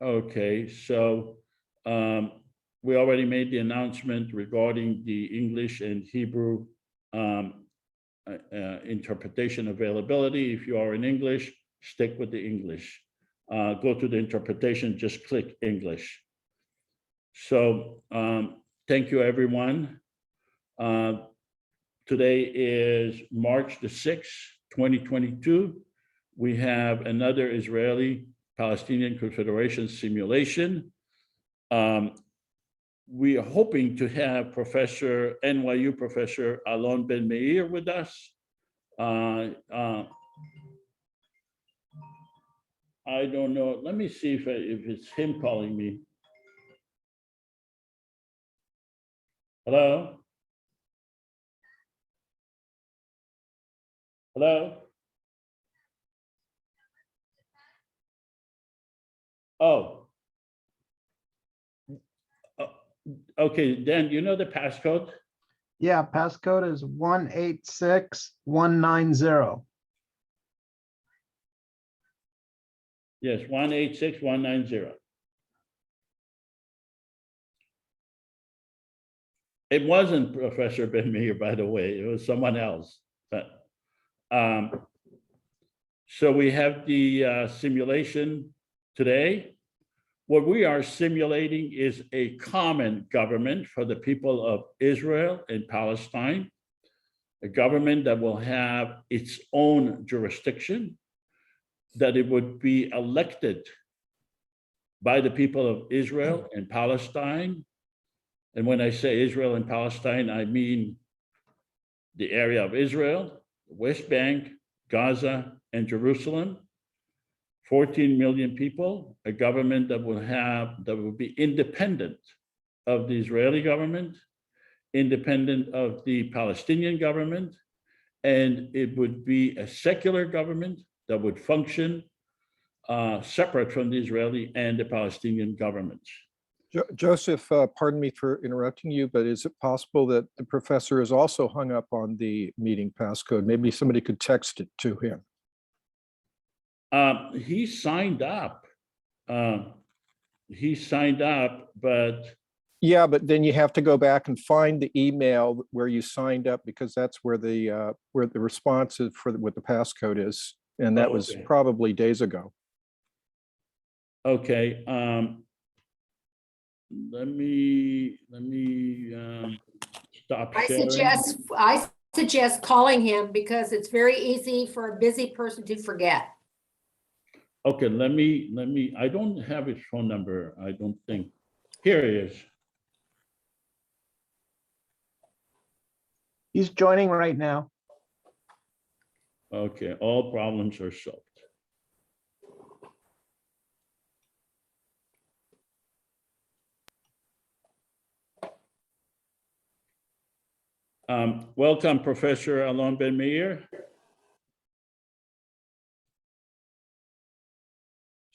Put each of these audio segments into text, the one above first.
Okay, so we already made the announcement regarding the English and Hebrew interpretation availability. If you are in English, stick with the English. Go to the interpretation, just click English. So thank you, everyone. Today is March the 6th, 2022. We have another Israeli-Palestinian Confederation simulation. We are hoping to have NYU Professor ALON Ben MEIR with us. I don't know. Let me see if it's him calling me. Hello? Hello? Oh. Okay, Dan, you know the passcode? Yeah, passcode is 186190. Yes, 186190. It wasn't Professor Ben MEIR, by the way. It was someone else. But, so we have the simulation today. What we are simulating is a common government for the people of Israel and Palestine, a government that will have its own jurisdiction, that it would be elected by the people of Israel and Palestine. And when I say Israel and Palestine, I mean the area of Israel, the West Bank, Gaza, and Jerusalem. 14 million people, a government that will be independent of the Israeli government, independent of the Palestinian government, and it would be a secular government that would function separate from the Israeli and the Palestinian governments. Joseph, pardon me for interrupting you, but is it possible that the professor is also hung up on the meeting passcode? Maybe somebody could text it to him. He signed up. But yeah, but then you have to go back and find the email where you signed up, because that's where the response is for what the passcode is, and that was probably days ago. Okay. Let me stop sharing. I suggest calling him, because it's very easy for a busy person to forget. Okay, let me, I don't have his phone number, I don't think. Here he is. He's joining right now. Okay, all problems are solved. Welcome, Professor ALON Ben MEIR.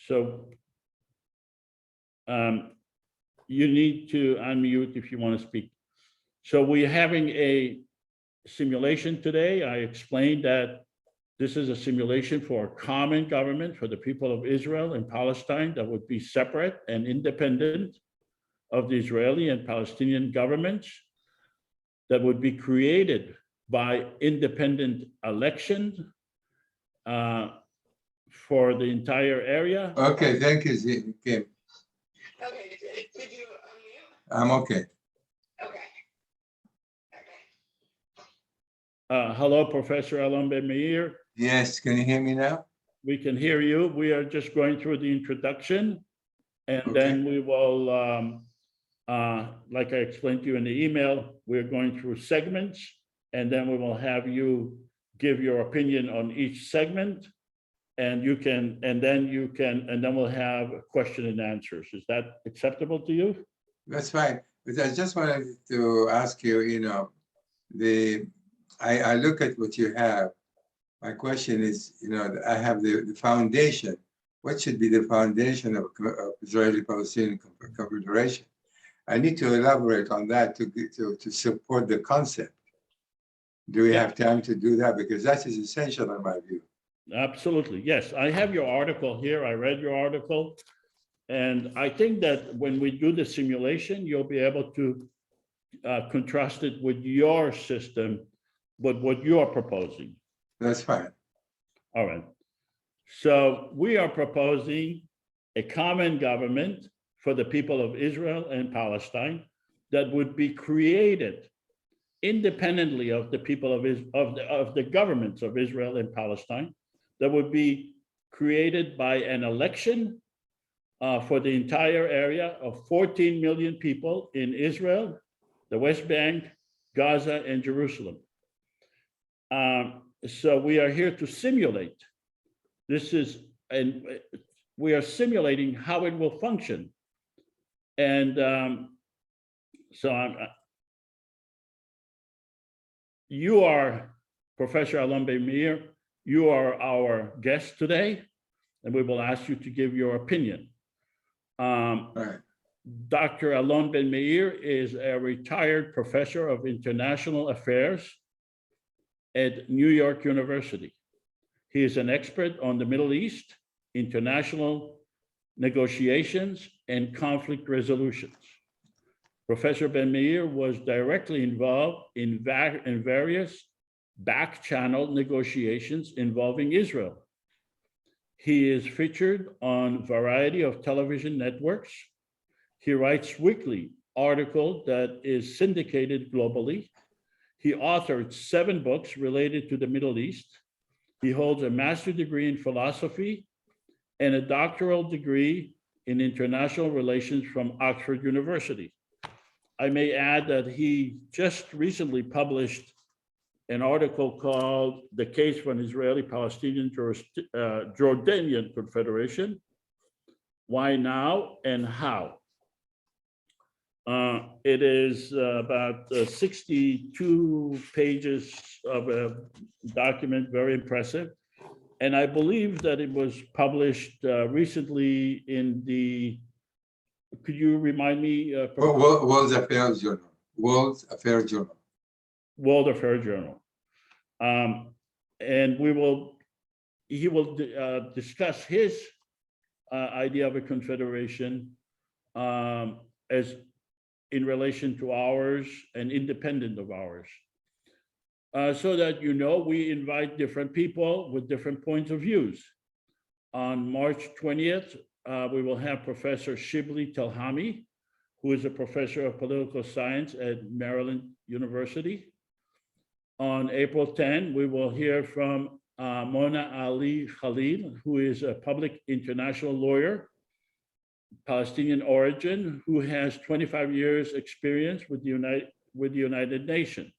So you need to unmute if you want to speak. So we're having a simulation today. I explained that this is a simulation for a common government for the people of Israel and Palestine that would be separate and independent of the Israeli and Palestinian governments, that would be created by independent elections for the entire area. Okay, thank you, Kim. Okay, did you unmute? I'm okay. Okay. Hello, Professor ALON Ben MEIR. Yes, can you hear me now? We can hear you. We are just going through the introduction, and then we will, like I explained to you in the email, we're going through segments, and then we will have you give your opinion on each segment, and then we'll have question and answers. Is that acceptable to you? That's fine. But I just wanted to ask you, I look at what you have. My question is, I have the foundation. What should be the foundation of Israeli-Palestinian Confederation? I need to elaborate on that to support the concept. Do we have time to do that? Because that is essential in my view. Absolutely, yes. I have your article here. I read your article, And I think that when we do the simulation, you'll be able to contrast it with your system, with what you're proposing. That's fine. All right. So we are proposing a common government for the people of Israel and Palestine that would be created independently of the people of the governments of Israel and Palestine, that would be created by an election for the entire area of 14 million people in Israel, the West Bank, Gaza, and Jerusalem. So we are here to simulate. And we are simulating how it will function. And you are Professor ALON Ben-Meir. You are our guest today, and we will ask you to give your opinion. Right. Dr. ALON Ben-Meir is a retired professor of international affairs at New York University. He is an expert on the Middle East, international negotiations, and conflict resolutions. Professor Ben-Meir was directly involved in various back-channel negotiations involving Israel. He is featured on a variety of television networks. He writes weekly articles that is syndicated globally. He authored 7 books related to the Middle East. He holds a master's degree in philosophy and a doctoral degree in international relations from Oxford University. I may add that he just recently published an article called "The Case for an Israeli-Palestinian Jordanian Confederation, Why Now and How?" It is about 62 pages of a document, very impressive. And I believe that it was published recently in the, could you remind me? World Affairs Journal. World Affairs Journal. World Affairs Journal. And he will discuss his idea of a confederation as in relation to ours and independent of ours. So that you know, we invite different people with different points of views. On March 20th, we will have Professor Shibli Telhami, who is a professor of political science at Maryland University. On April 10, we will hear from Mona Ali Khalil, who is a public international lawyer, Palestinian origin, who has 25 years experience with the United Nations.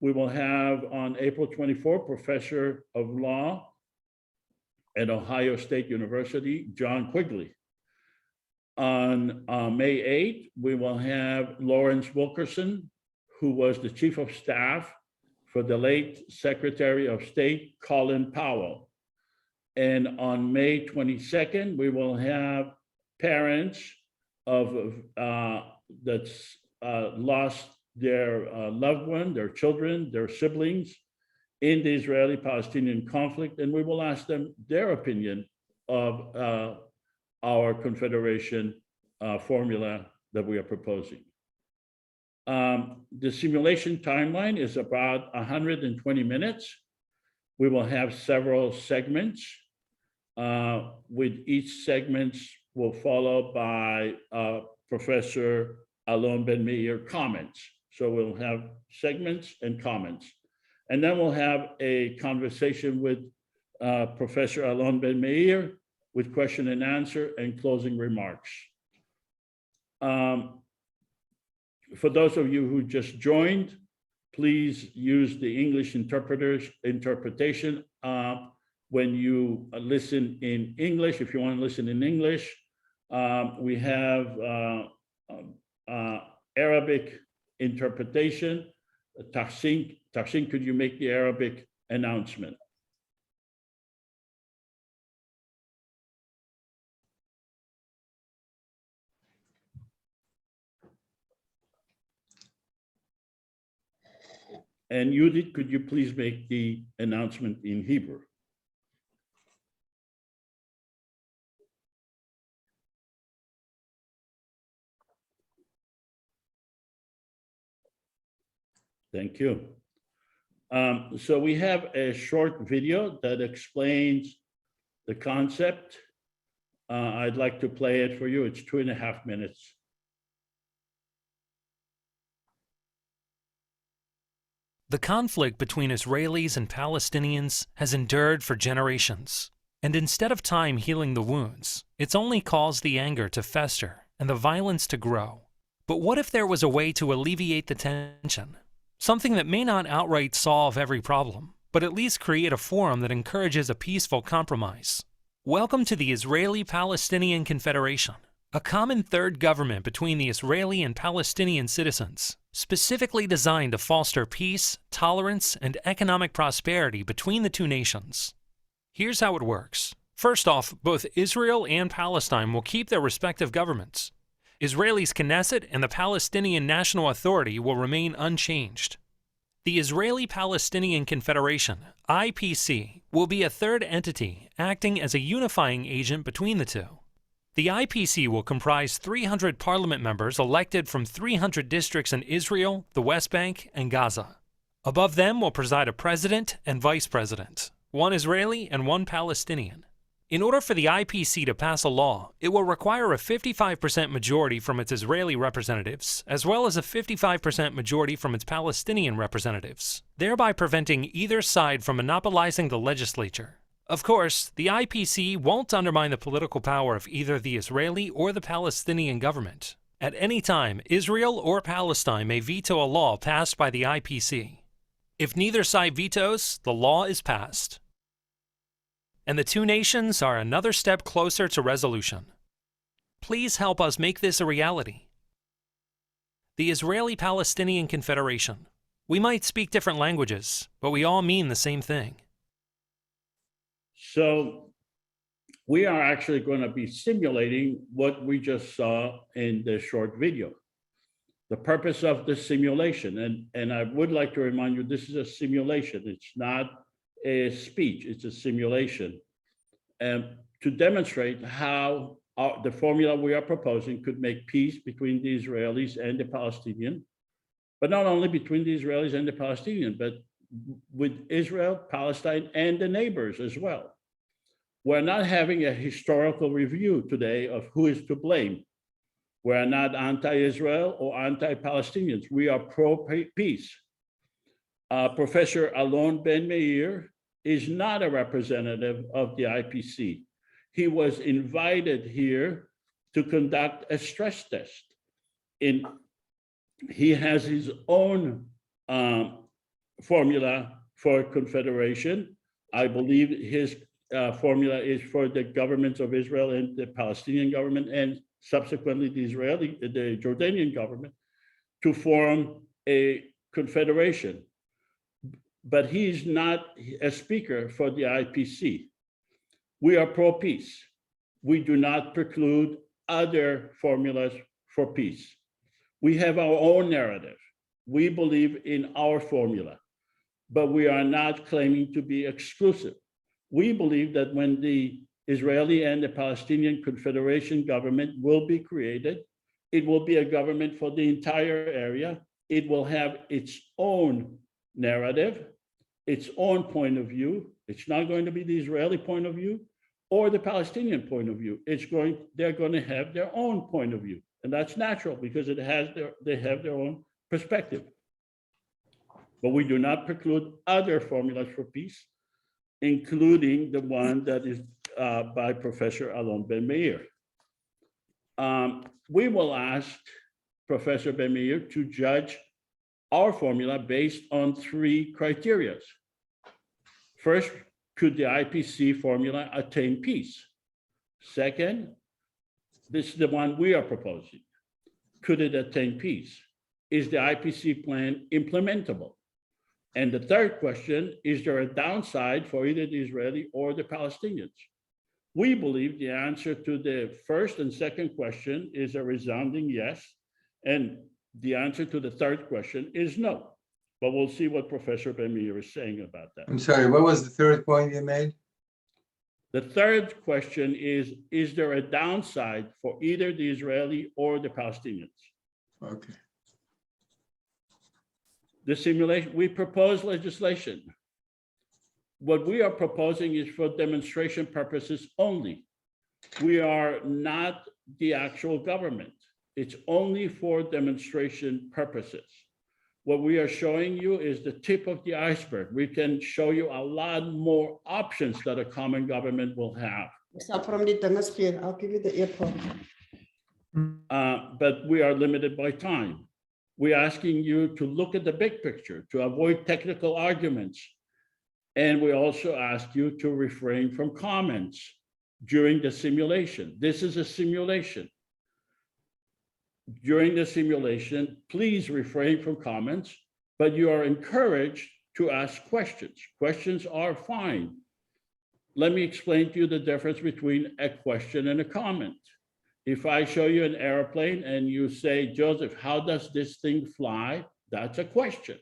We will have on April 24, Professor of Law at Ohio State University, John Quigley. On May 8, we will have Lawrence Wilkerson, who was the Chief of Staff for the late Secretary of State, Colin Powell. And on May 22nd, we will have parents of that's lost their loved one, their children, their siblings in the Israeli-Palestinian conflict, and we will ask them their opinion of our confederation formula that we are proposing. The simulation timeline is about 120 minutes. We will have several segments. With each segment will follow by Professor ALON Ben-Meir comments. So we'll have segments and comments. And then we'll have a conversation with Professor ALON Ben-Meir with question and answer and closing remarks. For those of you who just joined, please use the English interpretation when you listen in English. If you want to listen in English, we have Arabic interpretation. Tahsin, could you make the Arabic announcement? And Judith, could you please make the announcement in Hebrew? Thank you. So we have a short video that explains the concept. I'd like to play it for you. It's 2.5 minutes. The conflict between Israelis and Palestinians has endured for generations, and instead of time healing the wounds, it's only caused the anger to fester and the violence to grow. But what if there was a way to alleviate the tension? Something that may not outright solve every problem, but at least create a forum that encourages a peaceful compromise. Welcome to the Israeli-Palestinian Confederation, a common third government between the Israeli and Palestinian citizens, specifically designed to foster peace, tolerance, and economic prosperity between the two nations. Here's how it works. First off, both Israel and Palestine will keep their respective governments. Israel's Knesset and the Palestinian National Authority will remain unchanged. The Israeli-Palestinian Confederation, IPC, will be a third entity acting as a unifying agent between the two. The IPC will comprise 300 parliament members elected from 300 districts in Israel, the West Bank, and Gaza. Above them will preside a president and vice president, one Israeli and one Palestinian. In order for the IPC to pass a law, it will require a 55% majority from its Israeli representatives, as well as a 55% majority from its Palestinian representatives, thereby preventing either side from monopolizing the legislature. Of course, the IPC won't undermine the political power of either the Israeli or the Palestinian government. At any time, Israel or Palestine may veto a law passed by the IPC. If neither side vetoes, the law is passed. And the two nations are another step closer to resolution. Please help us make this a reality. The Israeli-Palestinian Confederation. We might speak different languages, but we all mean the same thing. So we are actually going to be simulating what we just saw in the short video. The purpose of the simulation, and I would like to remind you, this is a simulation. It's not a speech, it's a simulation. And to demonstrate how the formula we are proposing could make peace between the Israelis and the Palestinians, but not only between the Israelis and the Palestinians, but with Israel, Palestine, and the neighbors as well. We're not having a historical review today of who is to blame. We're not anti-Israel or anti-Palestinians. We are pro-peace. Professor ALON Ben Meir is not a representative of the IPC. He was invited here to conduct a stress test. He has his own formula for confederation. I believe his formula is for the governments of Israel and the Palestinian government, and subsequently the Jordanian government, to form a confederation. But he's not a speaker for the IPC. We are pro-peace. We do not preclude other formulas for peace. We have our own narrative. We believe in our formula, but we are not claiming to be exclusive. We believe that when the Israeli and the Palestinian Confederation government will be created, it will be a government for the entire area. It will have its own narrative, its own point of view. It's not going to be the Israeli point of view or the Palestinian point of view. They're going to have their own point of view. And that's natural because they have their own perspective. But we do not preclude other formulas for peace, including the one that is by Professor ALON Ben Meir. We will ask Professor Ben Meir to judge our formula based on 3 criteria. First, could the IPC formula attain peace? Second, this is the one we are proposing. Could it attain peace? Is the IPC plan implementable? And the third question, is there a downside for either the Israeli or the Palestinians? We believe the answer to the first and second question is a resounding yes. And the answer to the third question is no. But we'll see what Professor Ben Meir is saying about that. I'm sorry, what was the third point you made? The third question is there a downside for either the Israeli or the Palestinians? Okay. The simulation, we propose legislation. What we are proposing is for demonstration purposes only. We are not the actual government. It's only for demonstration purposes. What we are showing you is the tip of the iceberg. We can show you a lot more options that a common government will have. I'll give you the earphone. But we are limited by time. We're asking you to look at the big picture, to avoid technical arguments. And we also ask you to refrain from comments during the simulation. This is a simulation. During the simulation, please refrain from comments, but you are encouraged to ask questions. Questions are fine. Let me explain to you the difference between a question and a comment. If I show you an airplane and you say, Joseph, how does this thing fly? That's a question.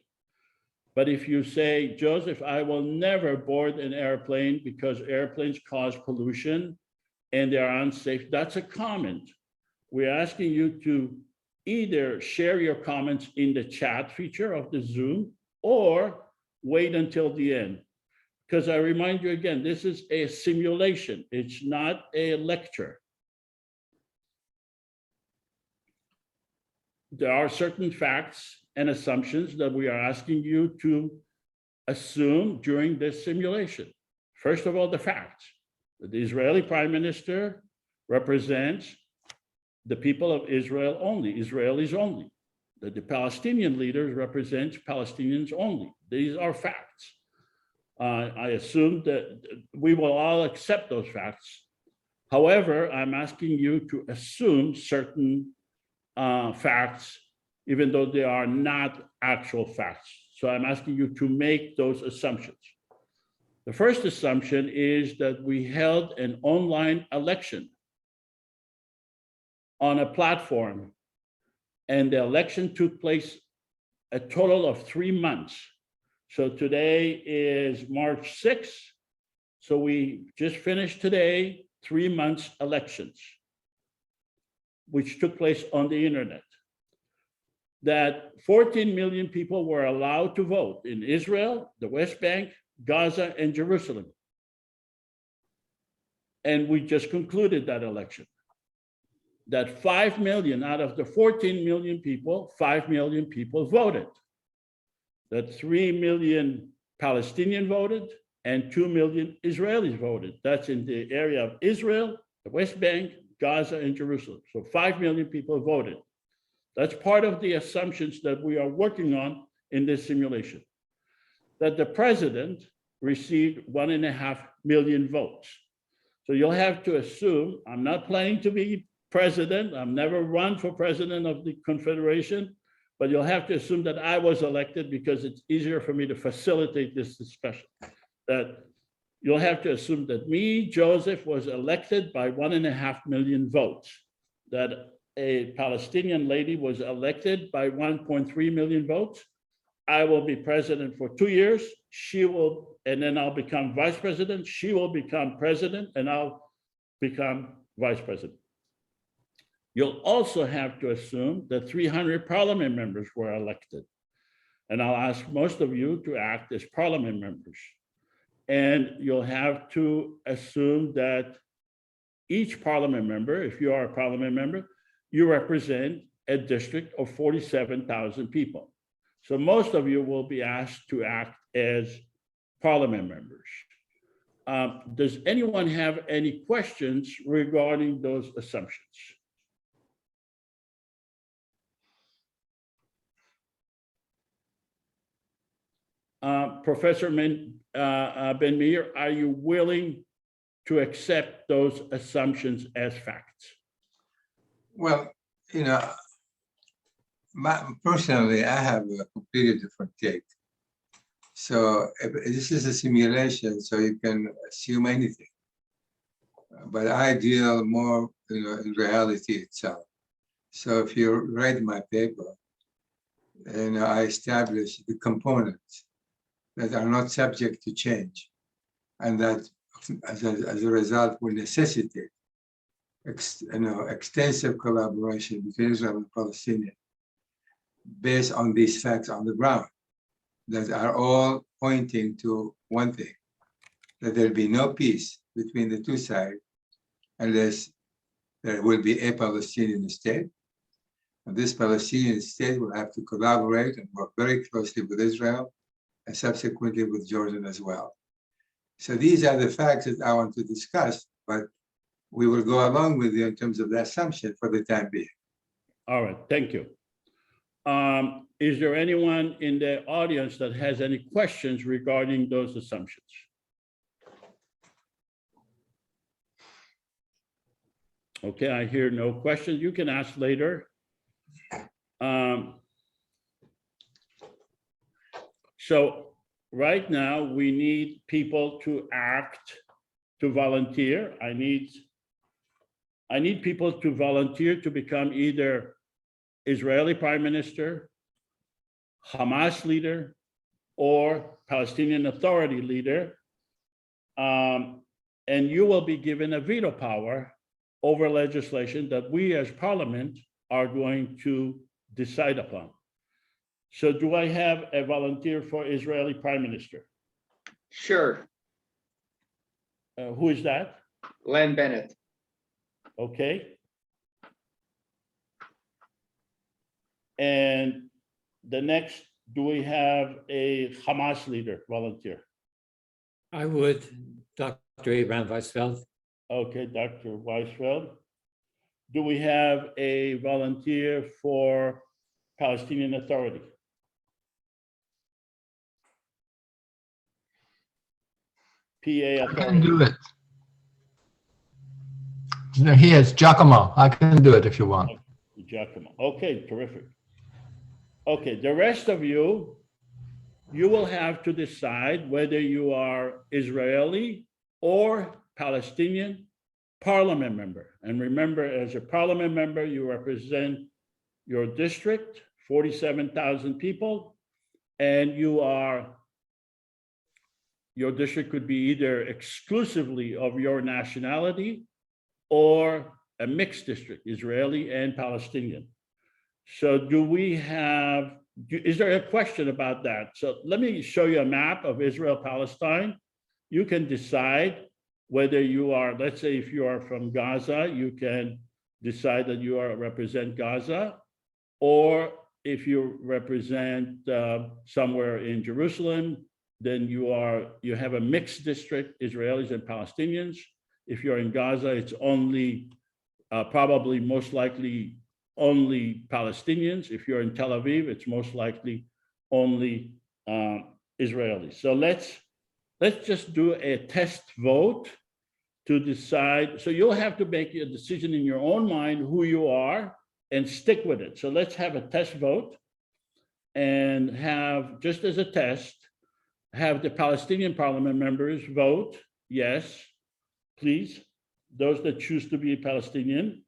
But if you say, Joseph, I will never board an airplane because airplanes cause pollution and they're unsafe, that's a comment. We're asking you to either share your comments in the chat feature of the Zoom or wait until the end. Because I remind you again, this is a simulation. It's not a lecture. There are certain facts and assumptions that we are asking you to assume during this simulation. First of all, the facts. The Israeli Prime Minister represents the people of Israel only, Israelis only. That the Palestinian leaders represent Palestinians only. These are facts. I assume that we will all accept those facts. However, I'm asking you to assume certain facts, even though they are not actual facts. So I'm asking you to make those assumptions. The first assumption is that we held an online election on a platform, and the election took place a total of 3 months. So today is March 6th. So we just finished today 3 months elections, which took place on the internet. That 14 million people were allowed to vote in Israel, the West Bank, Gaza, and Jerusalem. And we just concluded that election. That 5 million out of the 14 million people, 5 million people voted. That 3 million Palestinian voted and 2 million Israelis voted. That's in the area of Israel, the West Bank, Gaza, and Jerusalem. So 5 million people voted. That's part of the assumptions that we are working on in this simulation. That the president received 1.5 million votes. So you'll have to assume, I'm not planning to be president, I've never run for president of the Confederation, but you'll have to assume that I was elected because it's easier for me to facilitate this discussion. That you'll have to assume that me, Joseph, was elected by 1.5 million votes. That a Palestinian lady was elected by 1.3 million votes. I will be president for 2 years. She will, and then I'll become vice president. She will become president, and I'll become vice president. You'll also have to assume that 300 parliament members were elected. And I'll ask most of you to act as parliament members. And you'll have to assume that each parliament member, if you are a parliament member, you represent a district of 47,000 people. So most of you will be asked to act as parliament members. Does anyone have any questions regarding those assumptions? Professor Ben-Meir, are you willing to accept those assumptions as facts? Well, you know, personally, I have a completely different take. So this is a simulation, so you can assume anything. But I deal more, you know, in reality itself. So if you read my paper, and I establish the components that are not subject to change, and that as a result will necessitate extensive collaboration between Israel and Palestinians based on these facts on the ground. that are all pointing to one thing, that there'll be no peace between the two sides unless there will be a Palestinian state. And this Palestinian state will have to collaborate and work very closely with Israel and subsequently with Jordan as well. So these are the facts that I want to discuss, but we will go along with you in terms of the assumption for the time being. All right, thank you. Is there anyone in the audience that has any questions regarding those assumptions? Okay, I hear no questions. You can ask later. So right now we need people to act, to volunteer. I need people to volunteer to become either Israeli Prime Minister, Hamas leader, or Palestinian Authority leader. And you will be given a veto power over legislation that we as Parliament are going to decide upon. So do I have a volunteer for Israeli Prime Minister? Sure, Who is that? Len Bennett. Okay. And the next, do we have a Hamas leader volunteer? I would, Dr. Abraham Weisfeld. Okay, Dr. Weisfeld. Do we have a volunteer for Palestinian Authority? PA I Authority. can do it. No, here's Giacomo. I can do it if you want. Giacomo. Okay, terrific. Okay, the rest of you, you will have to decide whether you are Israeli or Palestinian parliament member. And remember, as a parliament member, you represent your district, 47,000 people, and your district could be either exclusively of your nationality or a mixed district, Israeli and Palestinian. So is there a question about that? So let me show you a map of Israel, Palestine. You can decide whether you are, let's say if you are from Gaza, you can decide that you represent Gaza, or if you represent somewhere in Jerusalem, then you have a mixed district, Israelis and Palestinians. If you're in Gaza, it's only, probably most likely only Palestinians. If you're in Tel Aviv, it's most likely only Israelis. So let's just do a test vote to decide. So you'll have to make a decision in your own mind who you are and stick with it. So let's have a test vote and have, just as a test, have the Palestinian parliament members vote yes, please. Those that choose to be Palestinian.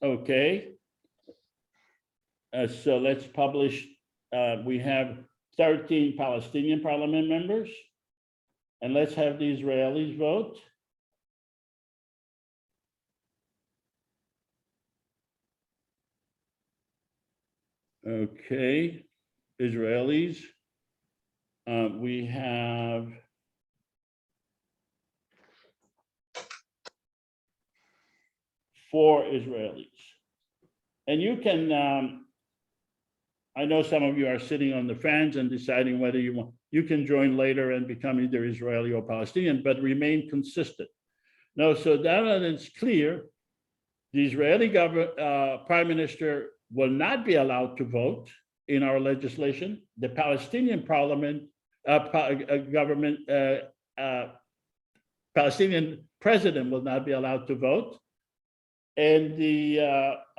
Okay. So let's publish, we have 13 Palestinian parliament members, and let's have the Israelis vote. Okay, Israelis. We have 4 Israelis. And you can, I know some of you are sitting on the fence and deciding whether you can join later and become either Israeli or Palestinian, but remain consistent. No, so that is clear. The Israeli prime minister will not be allowed to vote in our legislation. The Palestinian parliament, Palestinian president will not be allowed to vote. And the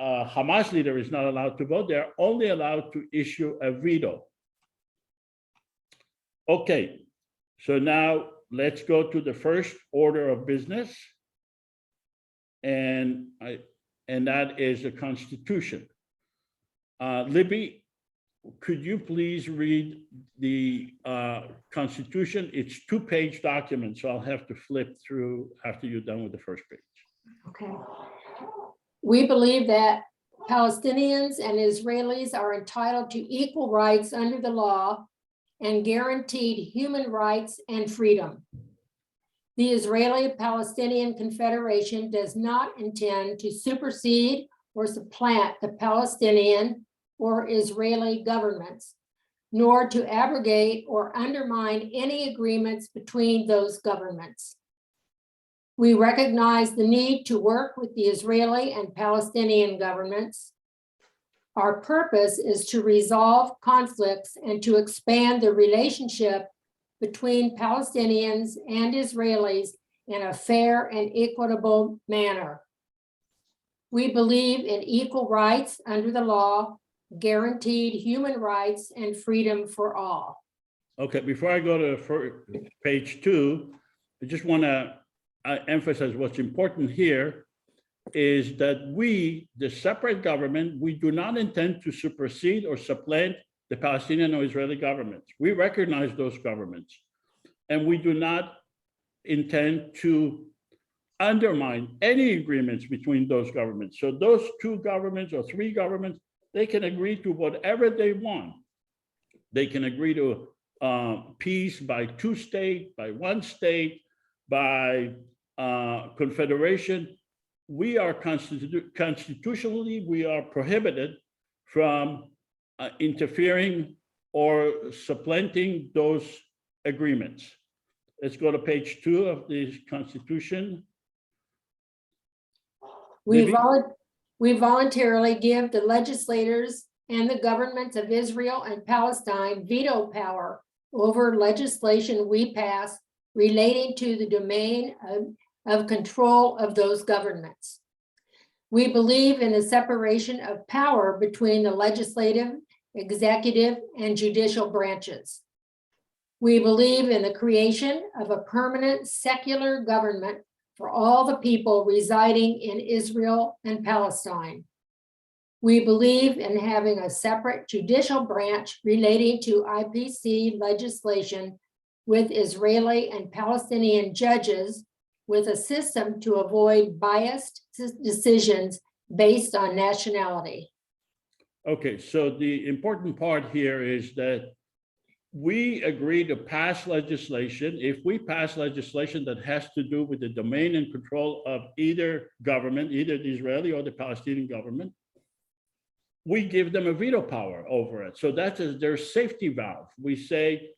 Hamas leader is not allowed to vote. They're only allowed to issue a veto. Okay, so now let's go to the first order of business. And that is the Constitution. Libby, could you please read the Constitution? It's 2-page document, so I'll have to flip through after you're done with the first page. Okay. We believe that Palestinians and Israelis are entitled to equal rights under the law and guaranteed human rights and freedom. The Israeli-Palestinian Confederation does not intend to supersede or supplant the Palestinian or Israeli governments, nor to abrogate or undermine any agreements between those governments. We recognize the need to work with the Israeli and Palestinian governments. Our purpose is to resolve conflicts and to expand the relationship between Palestinians and Israelis in a fair and equitable manner. We believe in equal rights under the law, guaranteed human rights and freedom for all. Okay, before I go to page 2, I just want to emphasize what's important here is that we, the separate government, we do not intend to supersede or supplant the Palestinian or Israeli governments. We recognize those governments, and we do not intend to undermine any agreements between those governments. So those 2 governments or 3 governments, they can agree to whatever they want. They can agree to peace by 2 states, by 1 state, by confederation. We are constitutionally, we are prohibited from interfering or supplanting those agreements. Let's go to page 2 of the Constitution. We voluntarily give the legislators and the governments of Israel and Palestine veto power over legislation we pass relating to the domain of control of those governments. We believe in the separation of power between the legislative, executive, and judicial branches. We believe in the creation of a permanent secular government for all the people residing in Israel and Palestine. We believe in having a separate judicial branch relating to IPC legislation with Israeli and Palestinian judges, with a system to avoid biased decisions based on nationality. Okay, so the important part here is that we agree to pass legislation. If we pass legislation that has to do with the domain and control of either government, either the Israeli or the Palestinian government, we give them a veto power over it. So that is their safety valve. We say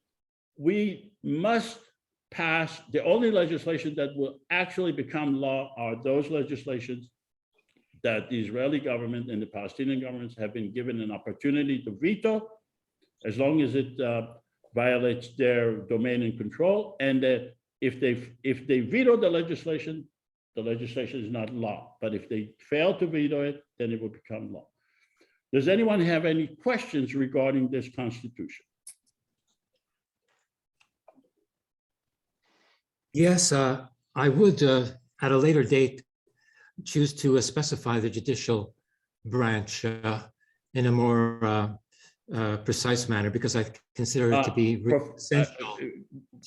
we must pass, the only legislation that will actually become law are those legislations that the Israeli government and the Palestinian governments have been given an opportunity to veto, as long as it violates their domain and control. And if they veto the legislation is not law. But if they fail to veto it, then it will become law. Does anyone have any questions regarding this Constitution? Yes, I would, at a later date, choose to specify the judicial branch in a more precise manner, because I consider it to be essential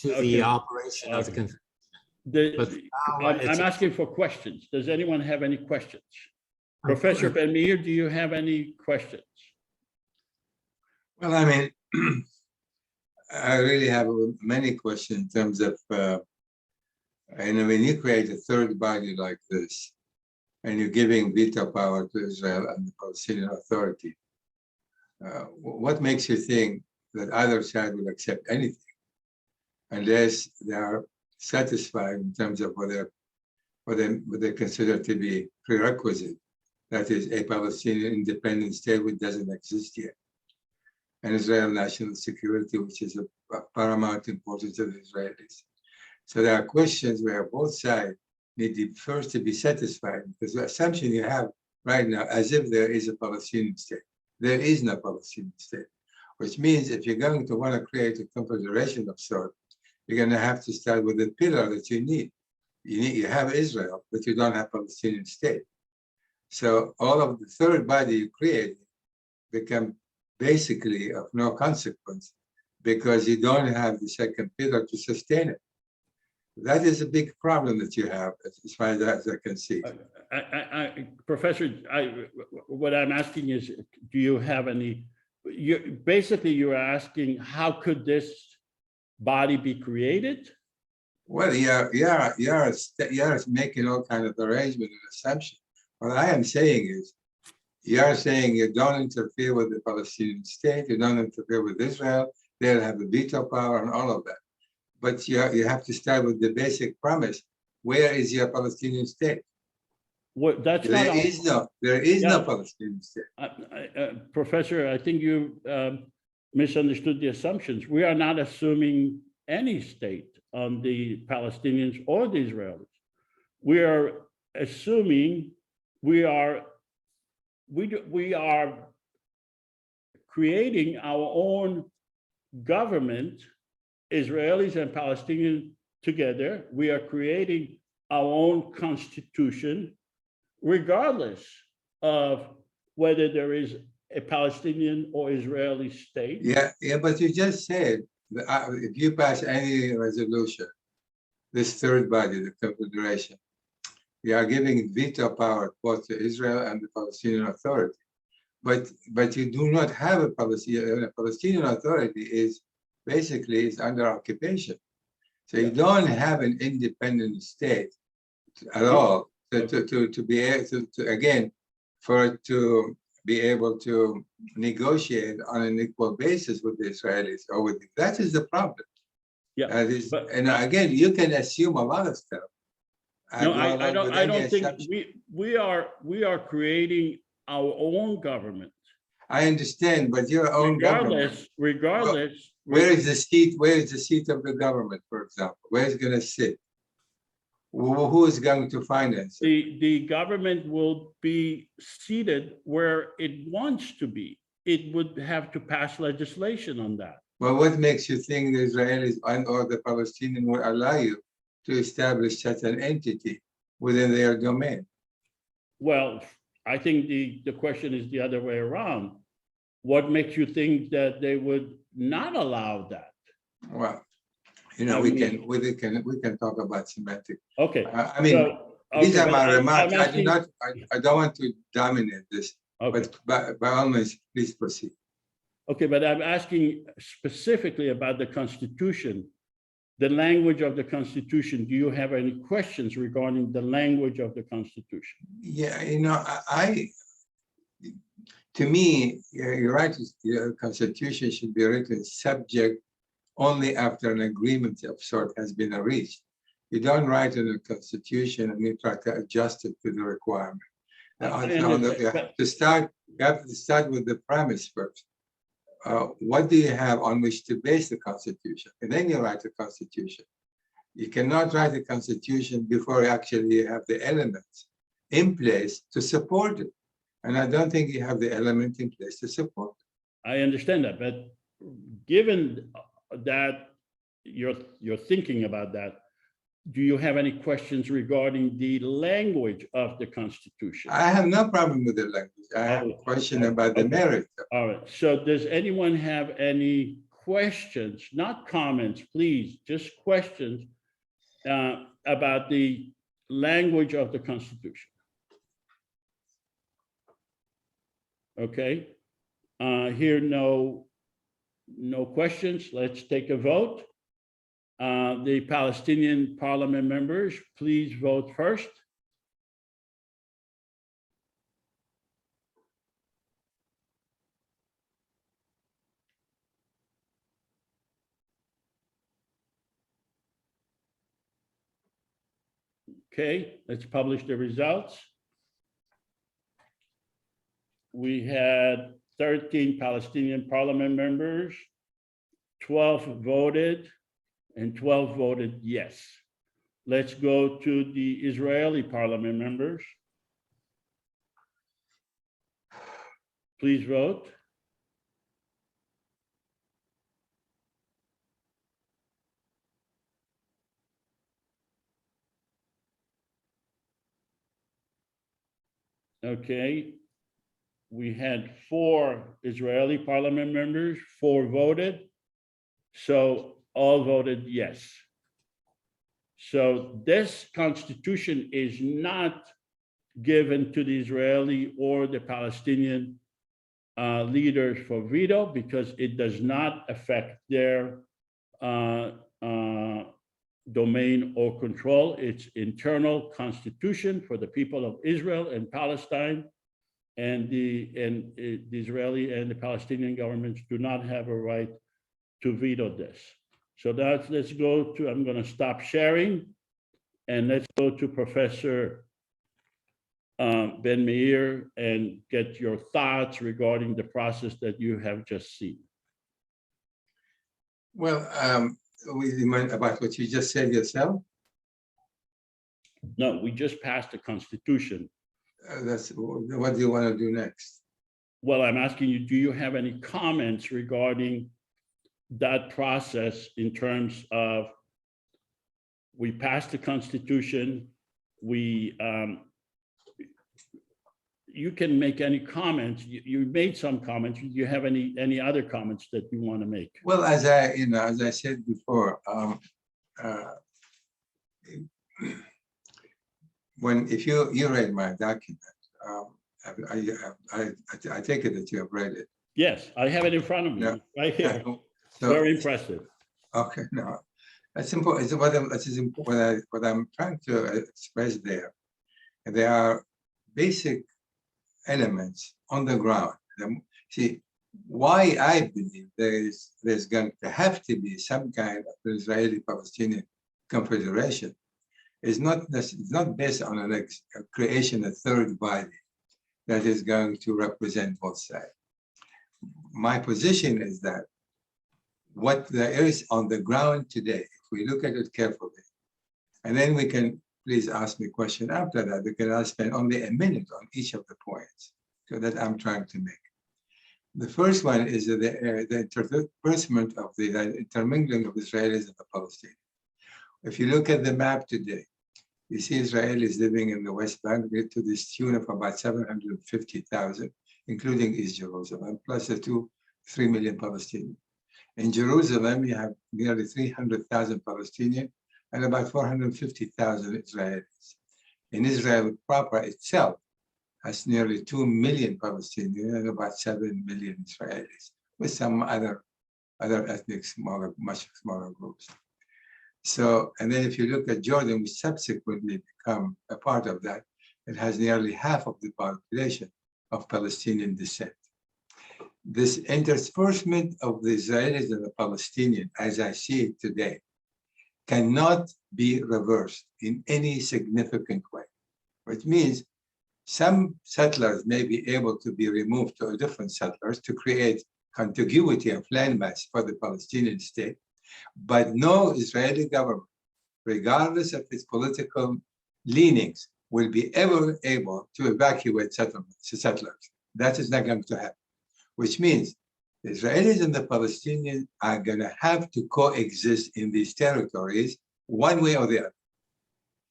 to the operation of the Convention. I'm asking for questions. Does anyone have any questions? Professor Ben-Meir, do you have any questions? Well, I mean, I really have many questions in terms of, when you create a third body like this, and you're giving veto power to Israel and the Palestinian Authority, what makes you think that either side will accept anything unless they are satisfied in terms of what they consider to be prerequisite? That is a Palestinian independent state which doesn't exist yet, and Israel national security, which is of paramount importance to the Israelis. So there are questions where both sides need first to be satisfied, because the assumption you have right now, as if there is a Palestinian state. There is no Palestinian state, which means if you're going to want to create a confederation of sorts, you're going to have to start with the pillar that you need. You have Israel, but you don't have Palestinian state. So all of the third body you create become basically of no consequence, because you don't have the second pillar to sustain it. That is a big problem that you have, as far as I can see. Professor, what I'm asking is, do you have any, basically you're asking, how could this body be created? Well, you're making all kind of arrangement and assumption. What I am saying is, you're saying you don't interfere with the Palestinian state, you don't interfere with Israel, they'll have the veto power and all of that. But you have to start with the basic premise. Where is your Palestinian state? What, that's not. There is no Palestinian state. Professor, I think you misunderstood the assumptions. We are not assuming any state on the Palestinians or the Israelis. We are assuming we are creating our own government, Israelis and Palestinians together. We are creating our own constitution, regardless of whether there is a Palestinian or Israeli state. Yeah, but you just said that if you pass any resolution, this third body, the Confederation, you are giving veto power both to Israel and the Palestinian Authority. But you do not have a Palestinian. A Palestinian Authority is basically under occupation. So you don't have an independent state at all to be able to again, for it to be able to negotiate on an equal basis with the Israelis or with that is the problem. Yeah, and again, you can assume a lot of stuff. No, I don't think we are creating our own government. I understand, but your own government. Regardless. Where is the seat? Where is the seat of the government, for example? Where is it going to sit? Who is going to finance it? The government will be seated where it wants to be. It would have to pass legislation on that. Well, what makes you think the Israelis or the Palestinians will allow you to establish such an entity within their domain? Well, I think the question is the other way around. What makes you think that they would not allow that? Well, you know, we can talk about semantic. Okay. I mean, these are my remarks. I don't want to dominate this, but by all means, please proceed. Okay, but I'm asking specifically about the Constitution, the language of the Constitution. Do you have any questions regarding the language of the Constitution? Yeah, you know, to me, you're right, the Constitution should be written subject only after an agreement of sort has been reached. You don't write in a Constitution and you try to adjust it to the requirement. You have to start with the premise first. What do you have on which to base the Constitution? And then you write the Constitution. You cannot write a Constitution before actually you have the elements in place to support it. And I don't think you have the element in place to support it. I understand that, but given that you're thinking about that, do you have any questions regarding the language of the Constitution? I have no problem with the language. I have a question about the merit. All right. So does anyone have any questions, not comments, please, just questions about the language of the Constitution? Okay. Here, no questions. Let's take a vote. The Palestinian parliament members, please vote first. Okay, let's publish the results. We had 13 Palestinian parliament members, 12 voted, and 12 voted yes. Let's go to the Israeli parliament members. Please vote. Okay. We had 4 Israeli parliament members, 4 voted. So all voted yes. So this constitution is not given to the Israeli or the Palestinian leaders for veto because it does not affect their domain or control. It's internal constitution for the people of Israel and Palestine, and the Israeli and the Palestinian governments do not have a right to veto this. So let's go to, I'm going to stop sharing, and let's go to Professor Ben Meir and get your thoughts regarding the process that you have just seen. Well, about what you just said yourself, No, we just passed the Constitution. that's what do you want to do next? Well, I'm asking you, do you have any comments regarding that process in terms of we passed the Constitution, you can make any comments. You made some comments. Do you have any other comments that you want to make? Well, as I said before, if you read my document, I take it that you have read it. Yes, I have it in front of me, Yeah. right here. So, Very impressive. okay, no, that's important. It's what I'm trying to express there. There are basic elements on the ground. See, why I believe there's going to have to be some kind of Israeli-Palestinian Confederation is not based on a creation of a third body that is going to represent both sides. My position is that what there is on the ground today, if we look at it carefully, and then we can, please ask me a question after that, because I'll spend only a minute on each of the points that I'm trying to make. The first one is the interspersement of the intermingling of Israelis and the Palestinians. If you look at the map today, you see Israelis living in the West Bank to the tune of about 750,000, including East Jerusalem, plus the 3 million Palestinians. In Jerusalem, you have nearly 300,000 Palestinians and about 450,000 Israelis. In Israel proper itself has nearly 2 million Palestinians and about 7 million Israelis, with some other ethnic much smaller groups. So, and then if you look at Jordan, which subsequently become a part of that, it has nearly half of the population of Palestinian descent. This interspersement of the Israelis and the Palestinians, as I see it today, cannot be reversed in any significant way, which means some settlers may be able to be removed to different settlers to create contiguity of landmass for the Palestinian state, but no Israeli government, regardless of its political leanings, will be ever able to evacuate settlers. That is not going to happen, which means the Israelis and the Palestinians are going to have to coexist in these territories one way or the other.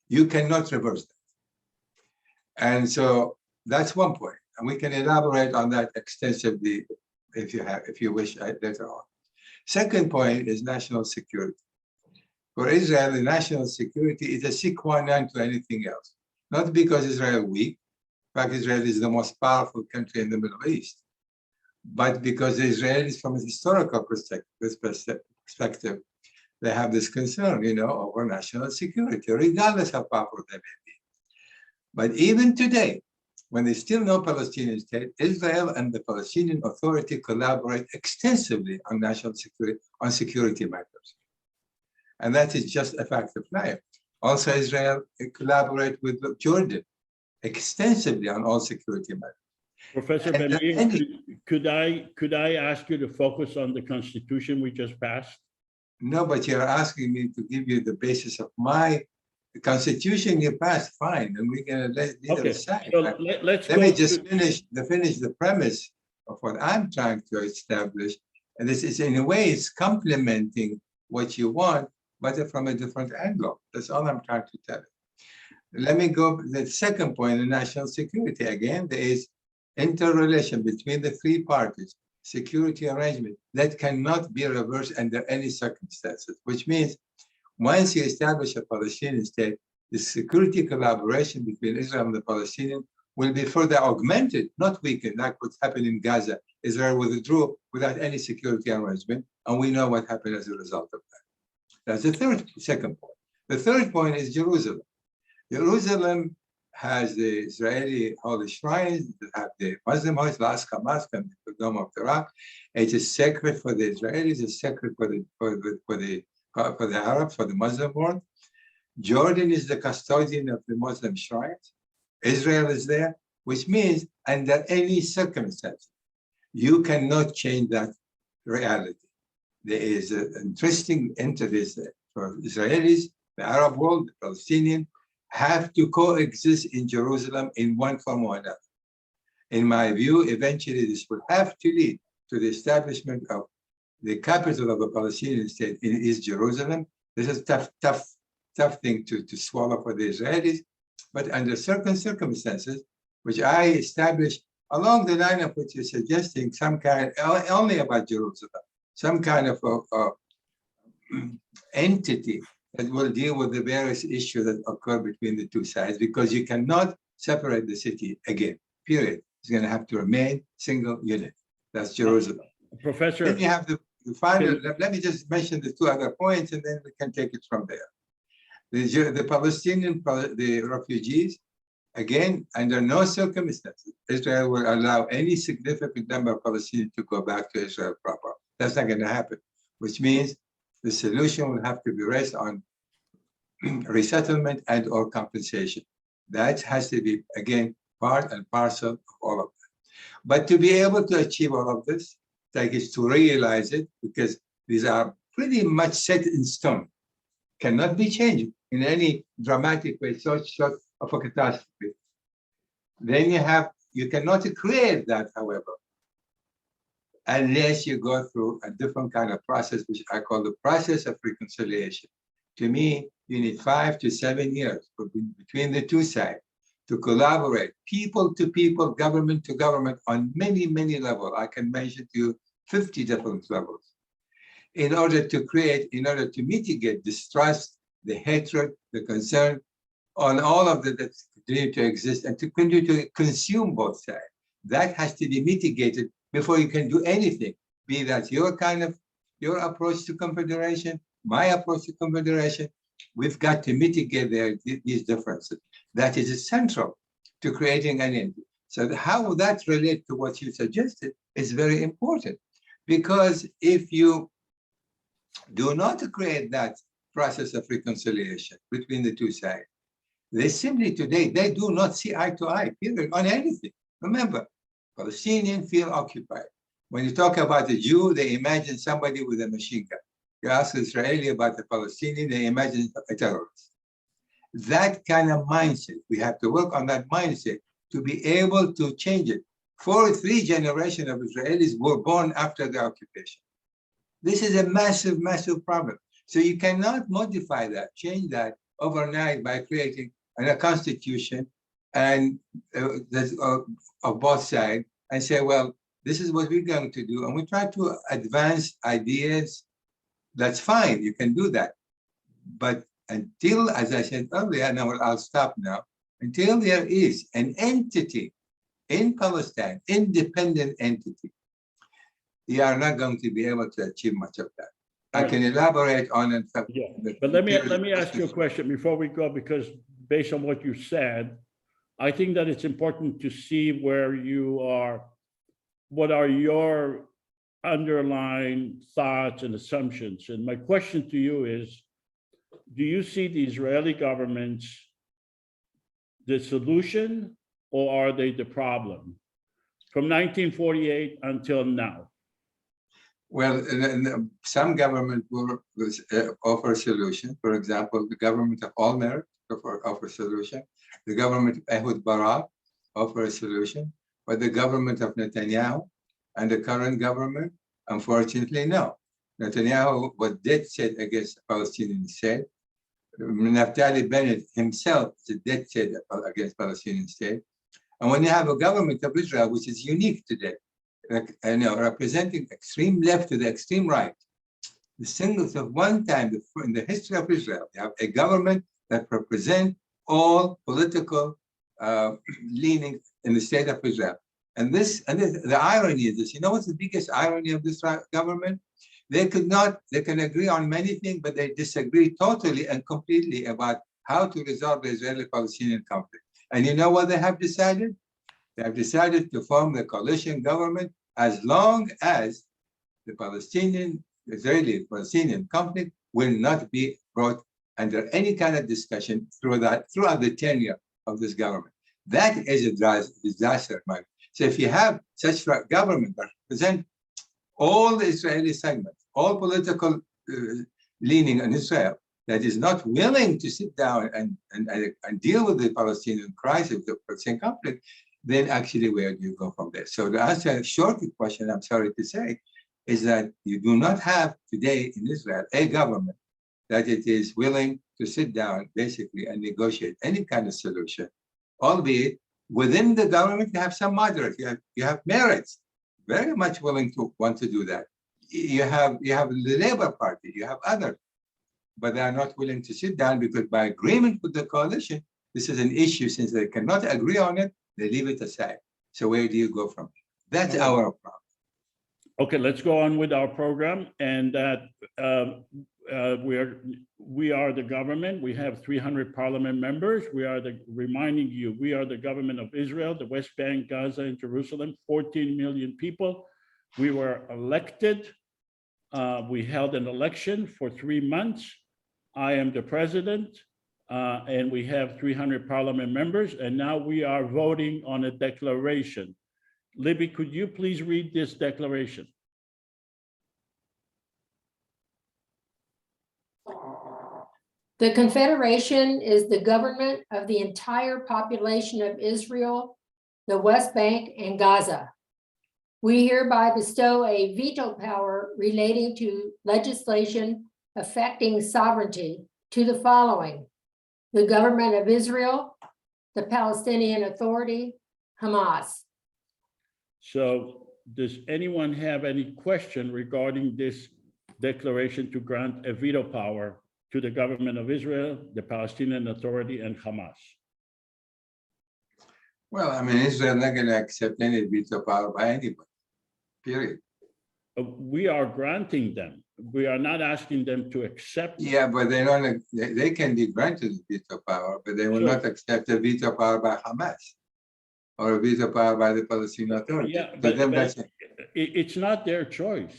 You cannot reverse that. And so that's one point. And we can elaborate on that extensively if you wish later on. Second point is national security. For Israel, the national security is a sine qua non to anything else. Not because Israel is weak. In fact, Israel is the most powerful country in the Middle East. But because the Israelis, from a historical perspective, they have this concern, over national security, regardless how powerful they may be. But even today, when there's still no Palestinian state, Israel and the Palestinian Authority collaborate extensively on national security, on security matters. And that is just a fact of life. Also, Israel collaborates with Jordan extensively on all security matters. Professor Ben Meir, could I ask you to focus on the Constitution we just passed? No, but you're asking me to give you the basis of the Constitution you passed, fine, and we're going to leave it aside. So let me just finish the premise of what I'm trying to establish. And this is, in a way, it's complementing what you want, but from a different angle. That's all I'm trying to tell you. Let me go to the second point, the national security. Again, there is interrelation between the three parties, security arrangement that cannot be reversed under any circumstances, which means Once you establish a Palestinian state, the security collaboration between Israel and the Palestinians will be further augmented, not weakened, like what's happened in Gaza. Israel withdrew without any security arrangement, and we know what happened as a result of that. That's the second point. The third point is Jerusalem. Jerusalem has the Israeli holy shrines, have the Muslim house, Al-Aqsa Mosque, and the Dome of the Rock. It is sacred for the Israelis, it's sacred for the Arabs, for the Muslim world. Jordan is the custodian of the Muslim shrines. Israel is there, which means under any circumstance, you cannot change that reality. There is an interesting interest for Israelis, the Arab world, the Palestinian, have to coexist in Jerusalem in one form or another. In my view, eventually this will have to lead to the establishment of the capital of a Palestinian state in East Jerusalem. This is a tough thing to swallow for the Israelis, but under certain circumstances, which I established along the line of what you're suggesting, some kind, only about Jerusalem, some kind of entity that will deal with the various issues that occur between the two sides, because you cannot separate the city again, period. It's going to have to remain single unit. That's Jerusalem. Professor. Then you have the final, let me just mention the two other points and then we can take it from there. The Palestinian, the refugees, again, under no circumstances, Israel will allow any significant number of Palestinians to go back to Israel proper. That's not going to happen, which means the solution will have to be based on resettlement and or compensation. That has to be, again, part and parcel of all of that. But to be able to achieve all of this, that is to realize it, because these are pretty much set in stone, cannot be changed in any dramatic way, short of a catastrophe. Then you cannot create that, however, unless you go through a different kind of process, which I call the process of reconciliation. To me, you need 5 to 7 years between the two sides to collaborate, people to people, government to government, on many, many levels. I can mention to you 50 different levels, in order to mitigate distrust, the hatred, the concern, on all of that continue to exist and to continue to consume both sides. That has to be mitigated before you can do anything, be that your approach to Confederation, my approach to Confederation. We've got to mitigate these differences. That is central to creating an entity. So how that relates to what you suggested is very important, because if you do not create that process of reconciliation between the two sides, they simply today, they do not see eye to eye, period, on anything. Remember, Palestinians feel occupied. When you talk about the Jew, they imagine somebody with a machine gun. You ask Israeli about the Palestinian, they imagine a terrorist. That kind of mindset, we have to work on that mindset to be able to change it. 3 generations of Israelis were born after the occupation. This is a massive, massive problem. So you cannot modify that, change that overnight by creating a constitution and of both sides and say, well, this is what we're going to do. And we try to advance ideas. That's fine, you can do that. But until, as I said earlier, and I'll stop now, until there is an entity in Palestine, independent entity, you are not going to be able to achieve much of that. I can elaborate on it. Yeah, but let me ask you a question before we go, because based on what you said, I think that it's important to see where you are, what are your underlying thoughts and assumptions. And my question to you is, do you see the Israeli government the solution, or are they the problem from 1948 until now? Well, some government will offer a solution. For example, the government of MEIR offer a solution. The government of Ehud Barak offer a solution. But the government of Netanyahu and the current government, unfortunately, no. Netanyahu was dead set against the Palestinian state. Naftali Bennett himself is dead set against Palestinian state. And when you have a government of Israel, which is unique today, representing extreme left to the extreme right, the single, so one time in the history of Israel, you have a government that represents all political leanings in the state of Israel. And the irony is this, you know what's the biggest irony of this government? They can agree on many things, but they disagree totally and completely about how to resolve the Israeli-Palestinian conflict. And you know what they have decided? They have decided to form the coalition government as long as the Israeli-Palestinian conflict will not be brought under any kind of discussion throughout the tenure of this government. That is a disaster, Mike. So if you have such a government that represents all the Israeli segments, all political leaning in Israel, that is not willing to sit down and deal with the Palestinian crisis, the Palestinian conflict, then actually where do you go from there? So the answer, a short question, I'm sorry to say, is that you do not have today in Israel a government that it is willing to sit down basically and negotiate any kind of solution, albeit within the government you have some moderates, you have merits, very much willing to want to do that. You have the Labour Party, you have others, but they are not willing to sit down because by agreement with the coalition, this is an issue. Since they cannot agree on it, they leave it aside. So where do you go from there? That's our problem. Okay, let's go on with our program. And that we are the government. We have 300 parliament members. We are reminding you, we are the government of Israel, the West Bank, Gaza, and Jerusalem, 14 million people. We were elected. We held an election for 3 months. I am the president, and we have 300 parliament members, and now we are voting on a declaration. Libby, could you please read this declaration? The Confederation is the government of the entire population of Israel, the West Bank, and Gaza. We hereby bestow a veto power relating to legislation affecting sovereignty to the following: the government of Israel, the Palestinian Authority, Hamas. So does anyone have any question regarding this declaration to grant a veto power to the government of Israel, the Palestinian Authority, and Hamas? Well, I mean, Israel is not going to accept any veto power by anybody, period. We are granting them. We are not asking them to accept. Yeah, but they can be granted veto power, but they will not accept a veto power by Hamas or a veto power by the Palestinian Authority. Yeah, but it's not their choice.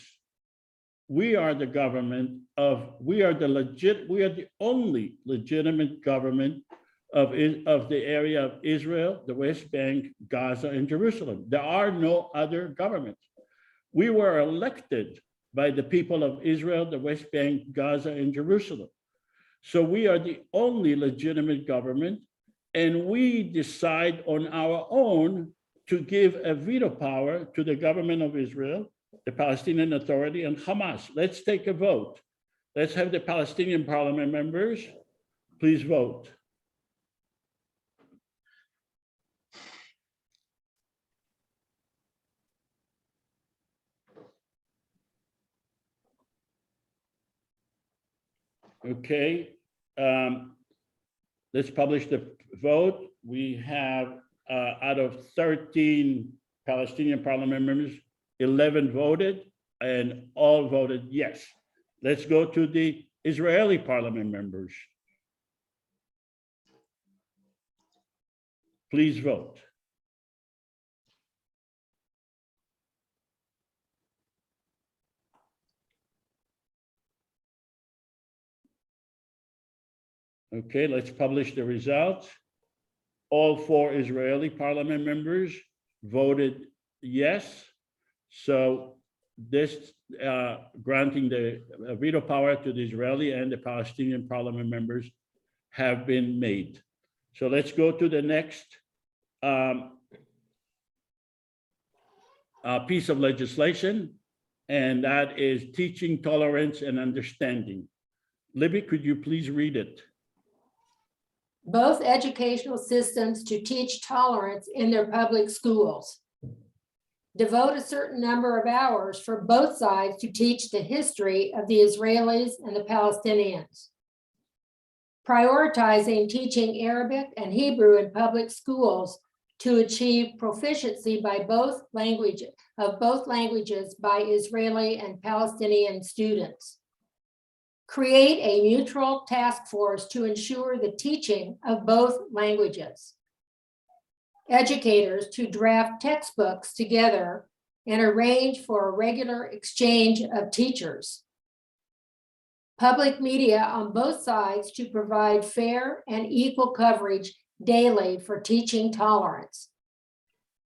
We are the government of, we are the only legitimate government of the area of Israel, the West Bank, Gaza, and Jerusalem. There are no other governments. We were elected by the people of Israel, the West Bank, Gaza, and Jerusalem. So we are the only legitimate government, and we decide on our own to give a veto power to the government of Israel, the Palestinian Authority, and Hamas. Let's take a vote. Let's have the Palestinian parliament members please vote. Okay, let's publish the vote. We have out of 13 Palestinian parliament members, 11 voted and all voted yes. Let's go to the Israeli parliament members. Please vote. Okay, let's publish the results. All 4 Israeli parliament members voted yes. So this granting the veto power to the Israeli and the Palestinian parliament members have been made. So let's go to the next piece of legislation, and that is teaching tolerance and understanding. Libby, could you please read it? Both educational systems to teach tolerance in their public schools. Devote a certain number of hours for both sides to teach the history of the Israelis and the Palestinians. Prioritizing teaching Arabic and Hebrew in public schools to achieve proficiency by both languages by Israeli and Palestinian students. Create a mutual task force to ensure the teaching of both languages. Educators to draft textbooks together and arrange for a regular exchange of teachers. Public media on both sides to provide fair and equal coverage daily for teaching tolerance.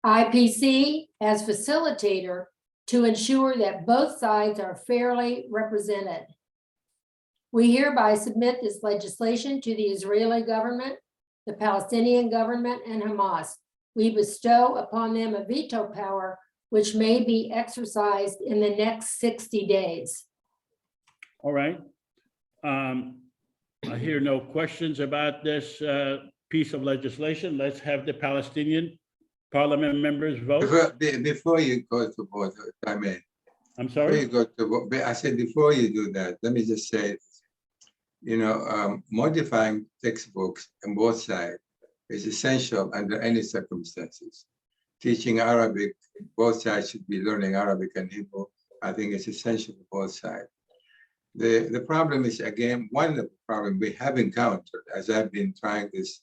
IPC as facilitator to ensure that both sides are fairly represented. We hereby submit this legislation to the Israeli government, the Palestinian government, and Hamas. We bestow upon them a veto power which may be exercised in the next 60 days. All right. I hear no questions about this piece of legislation. Let's have the Palestinian parliament members vote. Before you go to vote, if I may. I'm Before you sorry. go to vote, I said before you do that, let me just say, modifying textbooks on both sides is essential under any circumstances. Teaching Arabic, both sides should be learning Arabic and Hebrew. I think it's essential for both sides. The problem is, again, one of the problems we have encountered as I've been trying this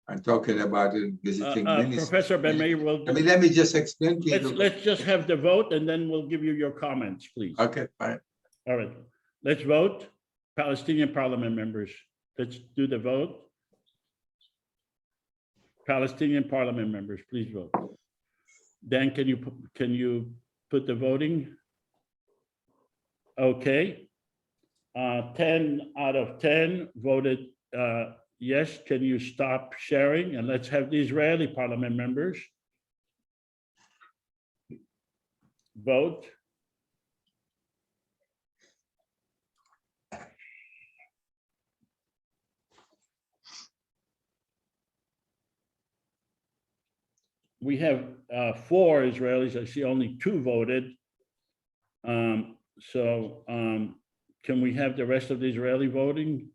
and talking about it, visiting ministers. Professor Ben-Meir will. Let me just explain to you. Let's just have the vote and then we'll give you your comments, please. Okay, fine. All right, let's vote. Palestinian parliament members, let's do the vote. Palestinian parliament members, please vote. Dan, can you put the voting? Okay. 10 out of 10 voted yes. Can you stop sharing? And let's have the Israeli parliament members vote. We have 4 Israelis. I see only 2 voted. Can we have the rest of the Israeli voting?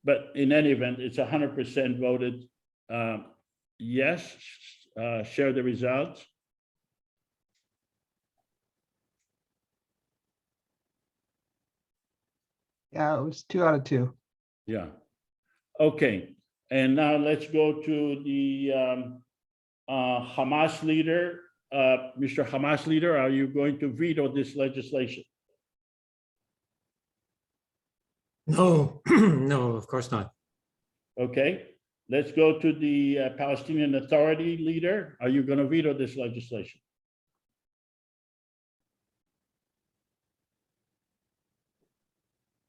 But in any event, it's 100% voted yes. Share the results. Yeah, it was 2 out of 2. Yeah. Okay. And now let's go to the Hamas leader. Mr. Hamas leader, are you going to veto this legislation? No, no, of course not. Okay, let's go to the Palestinian Authority leader. Are you going to veto this legislation?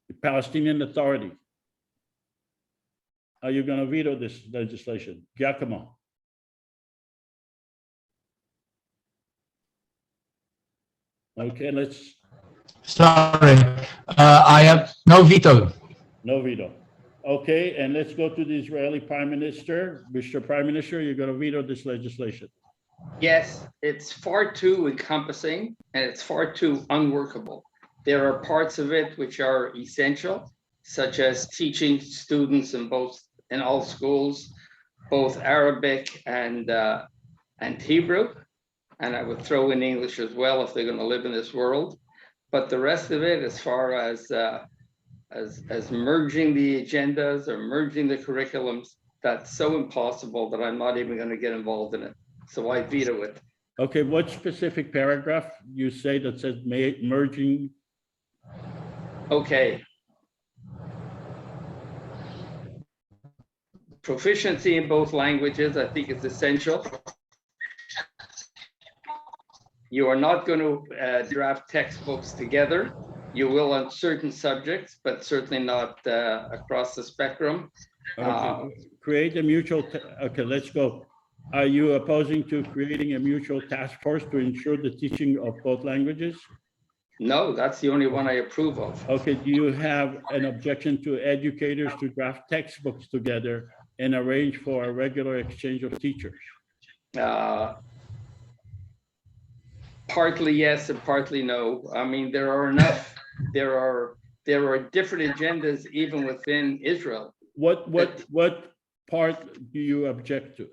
The Palestinian Authority. Are you going to veto this legislation? Giacomo. Okay, let's. Sorry, I have no veto. No veto. Okay, and let's go to the Israeli Prime Minister. Mr. Prime Minister, you're going to veto this legislation. Yes, it's far too encompassing and it's far too unworkable. There are parts of it which are essential, such as teaching students in all schools, both Arabic and Hebrew. And I would throw in English as well if they're going to live in this world. But the rest of it, as far as merging the agendas or merging the curriculums, that's so impossible that I'm not even going to get involved in it. So I veto it. Okay, what specific paragraph you say that says merging? Okay. Proficiency in both languages, I think, is essential. You are not going to draft textbooks together. You will on certain subjects, but certainly not across the spectrum. Okay. Create a mutual, okay, let's go. Are you opposing to creating a mutual task force to ensure the teaching of both languages? No, that's the only one I approve of. Okay, do you have an objection to educators to draft textbooks together and arrange for a regular exchange of teachers? Partly yes and partly no. I mean, there are enough, there are different agendas even within Israel. What part do you object to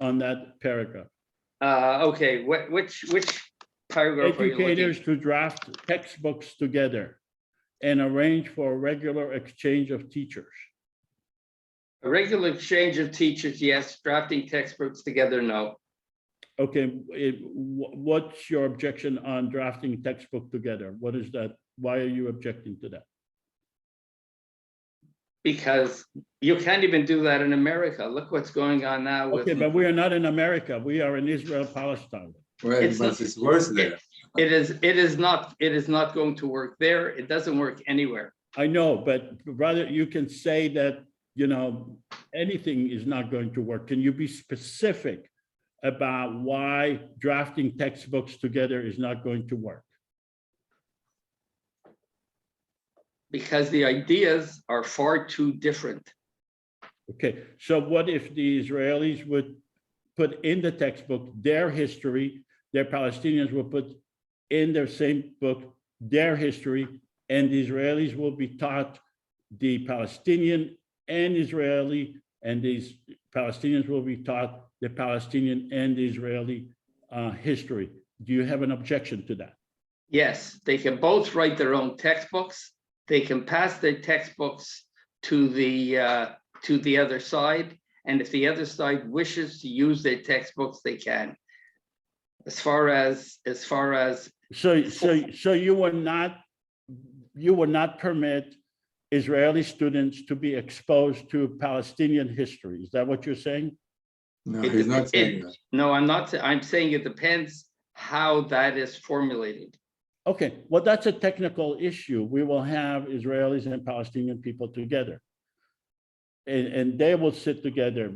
on that paragraph? Okay, which paragraph are you looking? Educators to draft textbooks together and arrange for a regular exchange of teachers. A regular exchange of teachers, yes. Drafting textbooks together, no. Okay, what's your objection on drafting textbook together? What is that? Why are you objecting to that? Because you can't even do that in America. Look what's going on now with. Okay, but we are not in America. We are in Israel, Palestine. Well, but it's worse there. It is not going to work there. It doesn't work anywhere. I know, but rather you can say that, you know, anything is not going to work. Can you be specific about why drafting textbooks together is not going to work? Because the ideas are far too different. Okay, so what if the Israelis would put in the textbook their history, their Palestinians will put in their same book their history, and the Israelis will be taught the Palestinian and Israeli, and these Palestinians will be taught the Palestinian and the Israeli history. Do you have an objection to that? Yes, they can both write their own textbooks. They can pass their textbooks to the other side, and if the other side wishes to use their textbooks, they can. As far as So you will not permit Israeli students to be exposed to Palestinian history. Is that what you're saying? No, he's not saying that. No, I'm not. I'm saying it depends how that is formulated. Okay, well, that's a technical issue. We will have Israelis and Palestinian people together. And they will sit together.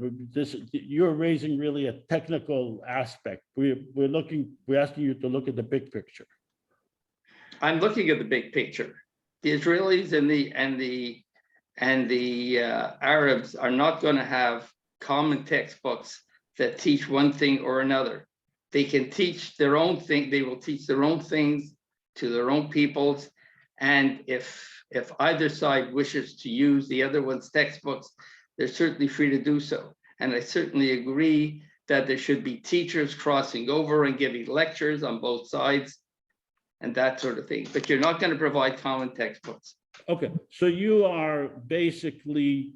You're raising really a technical aspect. We're asking you to look at the big picture. I'm looking at the big picture. The Israelis and the Arabs are not going to have common textbooks that teach one thing or another. They can teach their own thing. They will teach their own things to their own peoples. And if either side wishes to use the other one's textbooks, they're certainly free to do so. And I certainly agree that there should be teachers crossing over and giving lectures on both sides and that sort of thing. But you're not going to provide common textbooks. Okay, so you are basically,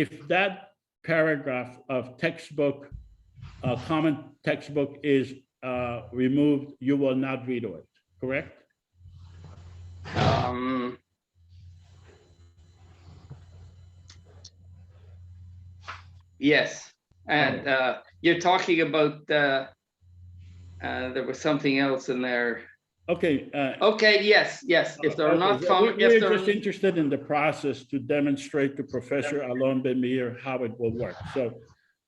if that paragraph of textbook, common textbook is removed, you will not veto it, correct? Yes, and you're talking about there was something else in there. Okay. Okay, yes. If there are not okay, common, we're just interested in the process to demonstrate to Professor ALON Ben MEIR how it will work. So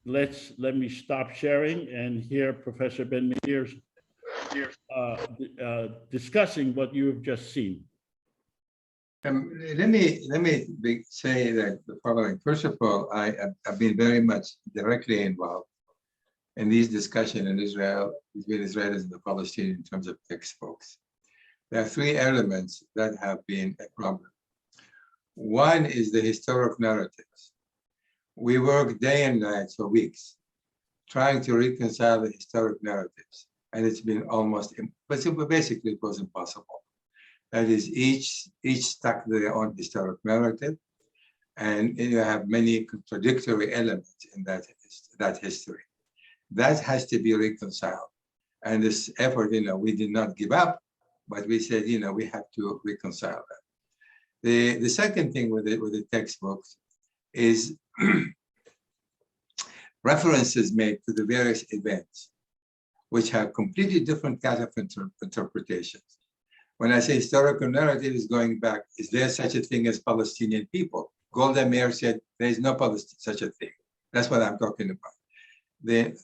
let me stop sharing and hear Professor Ben MEIR's discussing what you have just seen. Let me say that the following. First of all, I've been very much directly involved in these discussions in Israel, between Israelis and the Palestinians in terms of textbooks. There are three elements that have been a problem. One is the historic narratives. We work day and night for weeks trying to reconcile the historic narratives, and it's been almost, basically it was impossible. That is, each stuck to their own historic narrative, and you have many contradictory elements in that history. That has to be reconciled. And this effort, we did not give up, but we said, we have to reconcile that. The second thing with the textbooks is references made to the various events, which have completely different kinds of interpretations. When I say historical narrative is going back, is there such a thing as Palestinian people? Golda Meir said there is no such a thing. That's what I'm talking about. The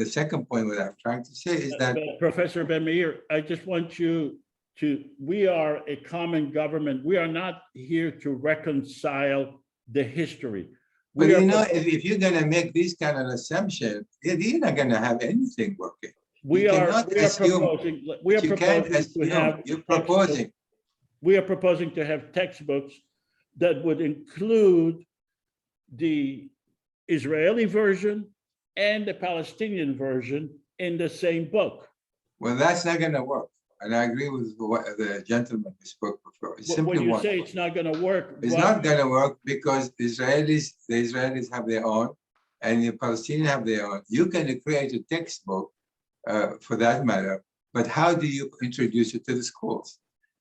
second point that I'm trying to say is that Professor Ben MEIR, I just want you to, we are a common government. We are not here to reconcile the history. But We are you know, pro- if you're gonna make this kind of assumption, you're not gonna have anything working. we you are, cannot we are assume- proposing, we are You can't proposing to assume, have. you're textbooks- proposing. We are proposing to have textbooks that would include the Israeli version and the Palestinian version in the same book. Well, that's not gonna work. And I agree with what the gentleman who spoke before. It simply When you won't say work. it's not gonna work. It's what- not gonna work because the Israelis have their own and the Palestinians have their own. You can create a textbook for that matter, but how do you introduce it to the schools?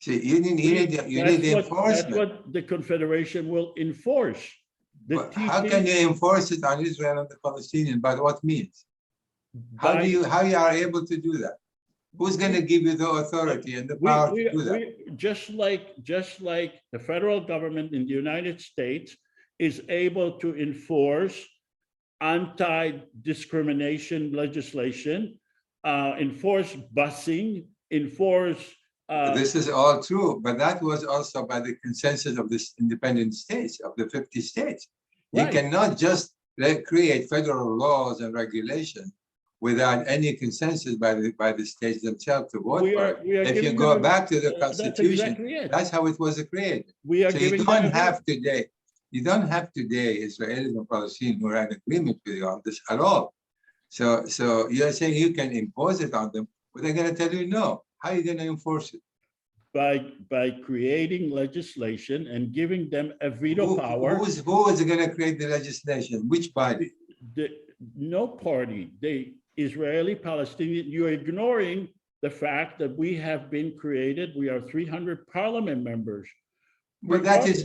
See, you need the That's enforcement. what the Confederation will enforce. The But how teaching can you enforce it on Israel and the Palestinians? By what means? How by- you are able to do that? Who's gonna give you the authority and the power to do that? Just like the federal government in the United States is able to enforce anti-discrimination legislation, enforce busing, enforce. This is all true, but that was also by the consensus of the independent states, of the 50 states. You Right. cannot just create federal laws and regulations without any consensus by the states themselves to vote for it. we are If you giving go them- back to the that's Constitution, exactly it. that's how it was created. We are So you giving don't them a have today, Israelis and Palestinians who are in agreement with you on this at all. So you're saying you can impose it on them, but they're gonna tell you no. How are you gonna enforce it? by creating legislation and giving them a veto power. Who is gonna create the legislation? Which body? No party, the Israeli Palestinian, you're ignoring the fact that we have been created, we are 300 parliament members. But this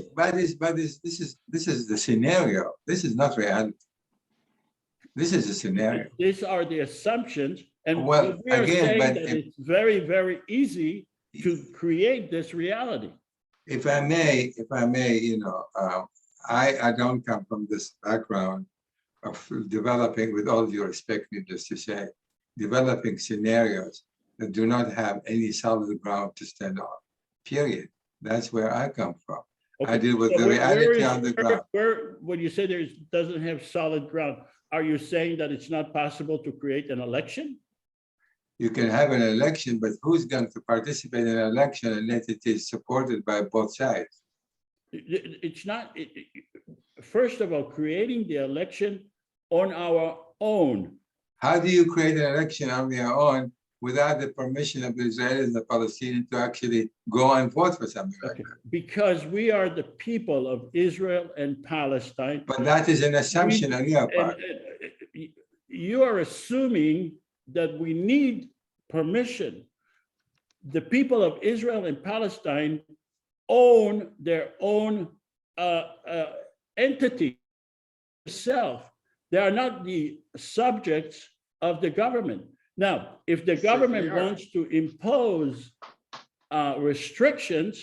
is the scenario. This is not reality. This is a scenario. These are the assumptions, and Well, we are again, saying but that if- it's very, very easy to create this reality. If I may, you know, I don't come from this background of developing, with all due respect, needless to say, developing scenarios that do not have any solid ground to stand on, period. That's where I come from. I Okay, deal with so the reality on the ground. When you say doesn't have solid ground, are you saying that it's not possible to create an election? You can have an election, but who's going to participate in an election unless it is supported by both sides? It's not, first of all, creating the election on our own. How do you create an election on your own without the permission of the Israelis and the Palestinians to actually go and vote for something like that? Because we are the people of Israel and Palestine. But that is an assumption on your part. You are assuming that we need permission. The people of Israel and Palestine own their own entity, self. They are not the subjects of the government. Now, if the government wants to impose restrictions,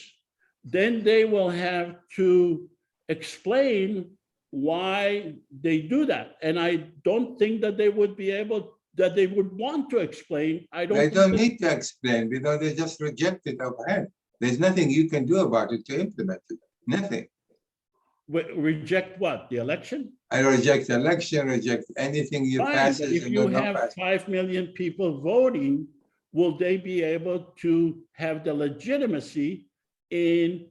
then they will have to explain why they do that. And I don't think that they would be able, that they would want to explain. They don't need to explain because they just reject it offhand. There's nothing you can do about it to implement it. Nothing. Reject what? The election? I reject election, reject anything you Fine, pass. but if you have 5 million people voting, will they be able to have the legitimacy in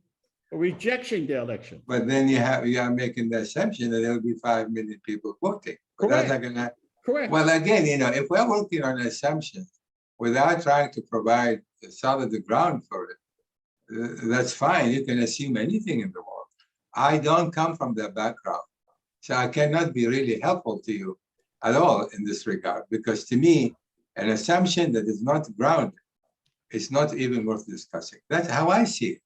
rejecting the election? But then you are making the assumption that there will be 5 million people voting. But that's not gonna. Correct. Well, again, you know, if we're working on assumptions without trying to provide a solid ground for it, that's fine. You can assume anything in the world. I don't come from that background, so I cannot be really helpful to you at all in this regard, because to me, an assumption that is not grounded is not even worth discussing. That's how I see it.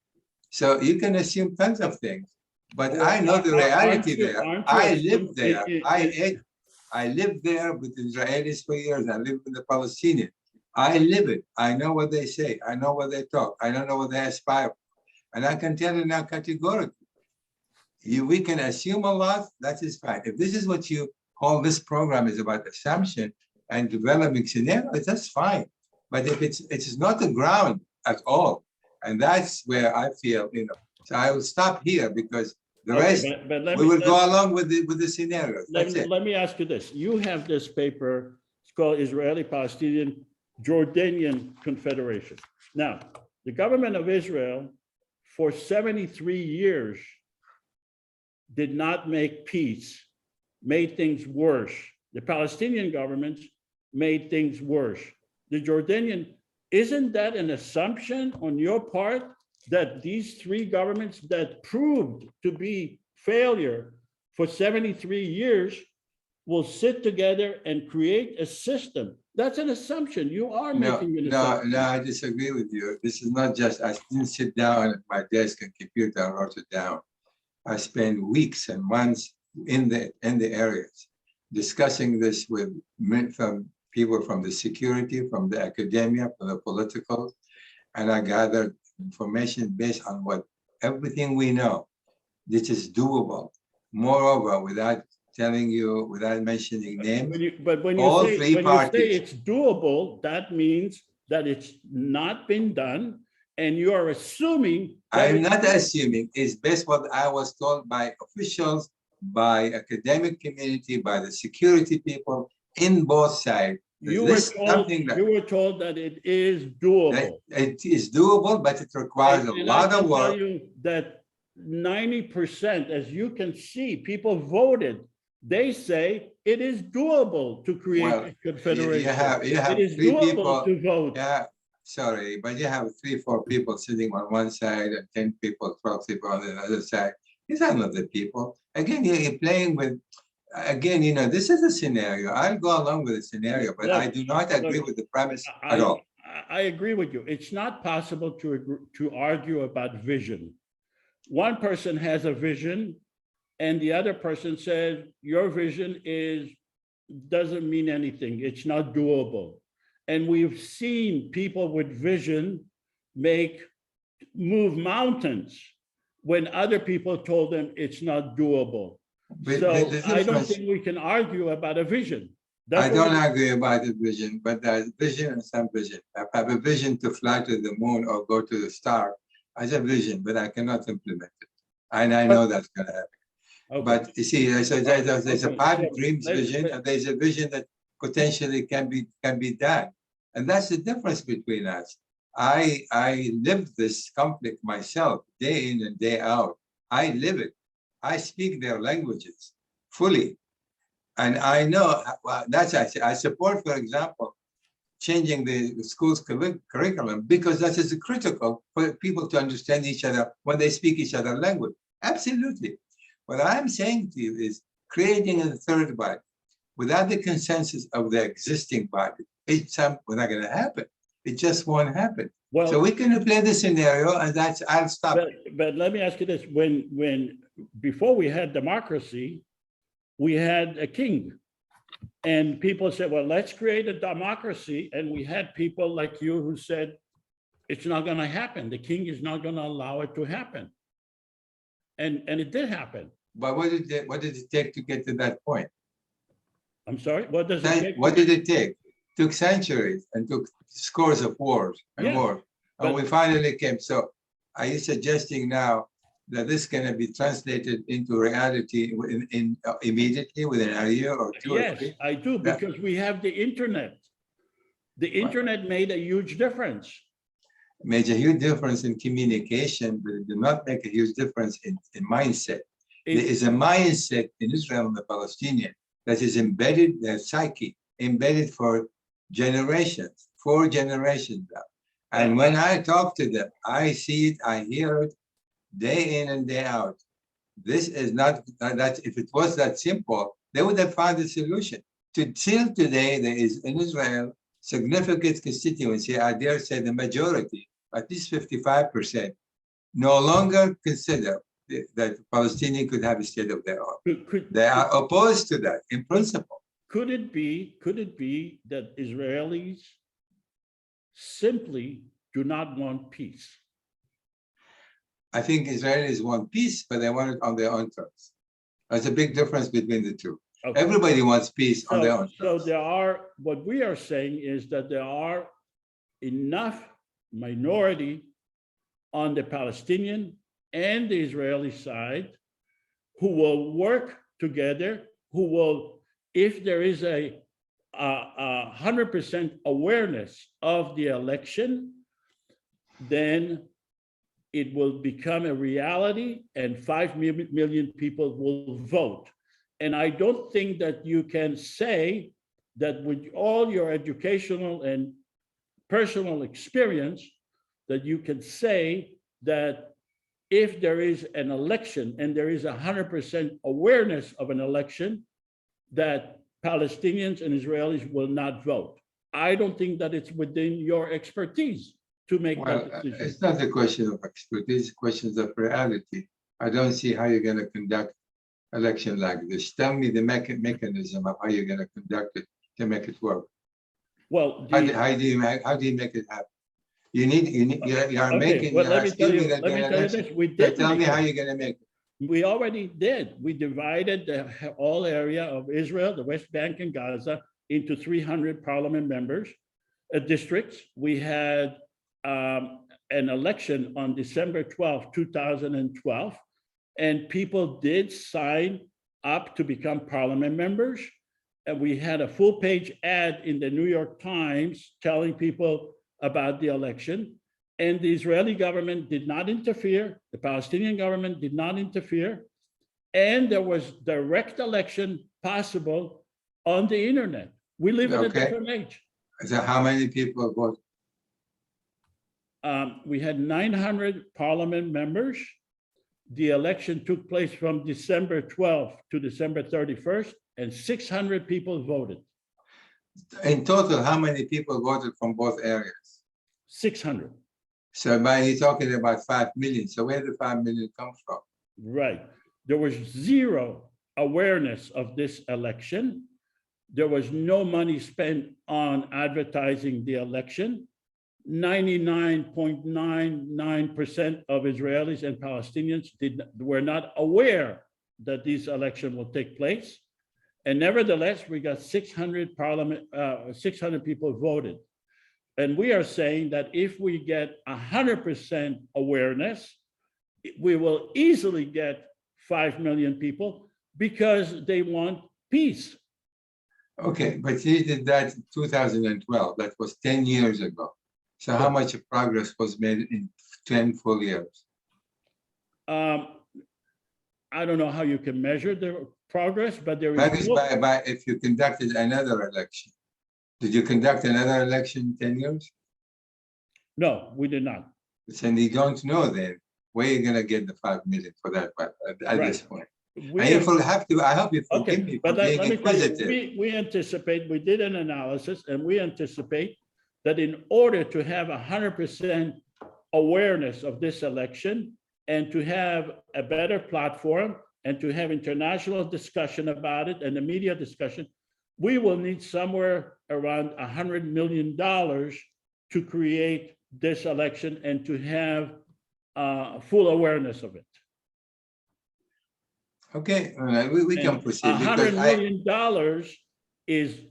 So you can assume tons of things, but I know the reality there. I live there. I lived there with the Israelis for years. I lived with the Palestinians. I live it. I know what they say. I know what they talk. I don't know what they aspire for. And I can tell you now categorically, we can assume a lot, that is fine. If this is what you call this program is about assumption and developing scenarios, that's fine. But if it's not the ground at all, and that's where I feel, you know, so I will stop here because The Okay, rest, but let we me- will let- go along with the scenarios. That's it. Let me ask you this. You have this paper, it's called Israeli-Palestinian Jordanian Confederation. Now, the government of Israel for 73 years did not make peace, made things worse. The Palestinian governments made things worse. The Jordanian, isn't that an assumption on your part that these three governments that proved to be failure for 73 years will sit together and create a system? That's an assumption. You are No, making an assumption. no, I disagree with you. This is not just, I didn't sit down at my desk and computer and wrote it down. I spent weeks and months in the areas discussing this with men from people from the security, from the academia, from the political, and I gathered information based on what everything we know. This is doable. Moreover, without telling you, without mentioning names, But when all you three say parties. it's doable, that means that it's not been done, and you are assuming. that I'm it's not doable. assuming, it's based what I was told by officials, by academic community, by the security people in both sides. You This is something that were told that it is doable. it is doable, but it requires a And I lot can of tell work. you that 90%, as you can see, people voted. They say it is doable to create Well, a confederation. you have It is three doable people. to vote. Yeah, sorry, but you have 3, 4 people sitting on one side and 10 people, 12 people on the other side. These are not the people. Again, you're playing with, again, this is a scenario. I'll go along with the scenario, but I do not agree with the premise at all. I agree with you. It's not possible to argue about vision. One person has a vision and the other person says, your vision doesn't mean anything. It's not doable. And we've seen people with vision move mountains when other people told them it's not doable. But So the I don't difference- think we can argue about a vision. I That's don't what agree about the vision, but there's vision and some vision. I have a vision to fly to the moon or go to the star. I have a vision, but I cannot implement it. And I know that's gonna happen. Okay. But you see, there's a Okay, pipe so dreams let's- vision, and there's a vision that potentially can be done. And that's the difference between us. I live this conflict myself, day in and day out. I live it. I speak their languages fully. And I know, well, I support, for example, changing the school's curriculum because that is critical for people to understand each other when they speak each other language. Absolutely. What I'm saying to you is creating a third body without the consensus of the existing body, it's not going to happen. It just won't happen. Well, So we can play the scenario, and I'll stop. but let me ask you this: before we had democracy, we had a king, and people said, "Well, let's create a democracy." And we had people like you who said, "It's not going to happen. The king is not going to allow it to happen." And it did happen. But what did it take to get to that point? I'm sorry. What does it take? What did it take? Took centuries and took scores of wars and Yeah, more. And but- we finally came. So are you suggesting now that this can be translated into reality immediately within a year or two or Yes, three? I do, Yeah. because we have the internet. The internet made a huge difference. Made a huge difference in communication, but it did not make a huge difference in mindset. There is a mindset in Israel and the Palestinian that is embedded, their psyche, embedded for generations, 4 generations now. And when I talk to them, I see it, I hear it, day in and day out. This is not that. If it was that simple, they would have found a solution. Till today, there is in Israel significant constituency, I dare say the majority, at least 55%, no longer consider that Palestinian could have a state of their own. They are opposed to that in principle. Could it be that Israelis simply do not want peace? I think Israelis want peace, but they want it on their own terms. There's a big difference between the two. Okay. Everybody wants peace on their own So terms. what we are saying is that there are enough minority on the Palestinian and the Israeli side who will work together, who will, if there is a 100% awareness of the election, then it will become a reality and 5 million people will vote. And I don't think that you can say that with all your educational and personal experience, that you can say that if there is an election and there is 100% awareness of an election, that Palestinians and Israelis will not vote. I don't think that it's within your expertise to make that decision. It's not a question of expertise, it's questions of reality. I don't see how you're going to conduct election like this. Tell me the mechanism of how you're going to conduct it to make it work. Well, How do you make it happen? You are making. Well, let me tell you this. We did. Tell me how you're going to make it. We already did. We divided the whole area of Israel, the West Bank and Gaza, into 300 parliament members, districts. We had an election on December 12, 2012, and people did sign up to become parliament members. And we had a full-page ad in the New York Times telling people about the election. And the Israeli government did not interfere. The Palestinian government did not interfere. And there was direct election possible on the internet. We live in a different age. So how many people voted? We had 900 parliament members. The election took place from December 12th to December 31st, and 600 people voted. In total, how many people voted from both areas? 600. So you're talking about 5 million. So where did 5 million come from? Right. There was zero awareness of this election. There was no money spent on advertising the election. 99.99% of Israelis and Palestinians were not aware that this election will take place. And nevertheless, we got 600 people voted. And we are saying that if we get 100% awareness, we will easily get 5 million people because they want peace. Okay, but you did that in 2012. That was 10 years ago. So how much progress was made in 10 full years? I don't know how you can measure the progress, but there That is is by if you conducted another election. Did you conduct another election in 10 years? No, we did not. And you don't know then where you're going to get the 5 million for that at this point. We And you will have to, I hope you forgive me for but being let me tell you, inquisitive. we anticipate, we did an analysis, and we anticipate that in order to have 100% awareness of this election and to have a better platform and to have international discussion about it and the media discussion, we will need somewhere around $100 million to create this election and to have full awareness of it. Okay, all right, we can proceed. $100 million is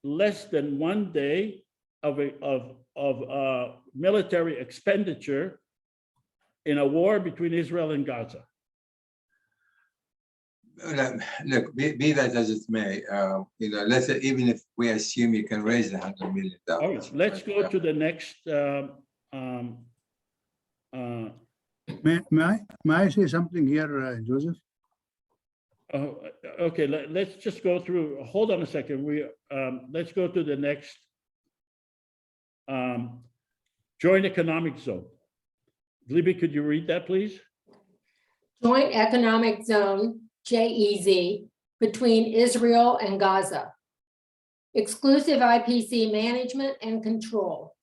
less than 1 day of military expenditure in a war between Israel and Gaza. Look, be that as it may, let's say even if we assume you can raise $100 million. All right, let's go to the next. May I say something here, Joseph? Okay, let's just go through. Hold on a second. Let's go to the next. Joint economic zone. Libby, could you read that, please? Joint Economic Zone, JEZ, between Israel and Gaza. Exclusive IPC management and control.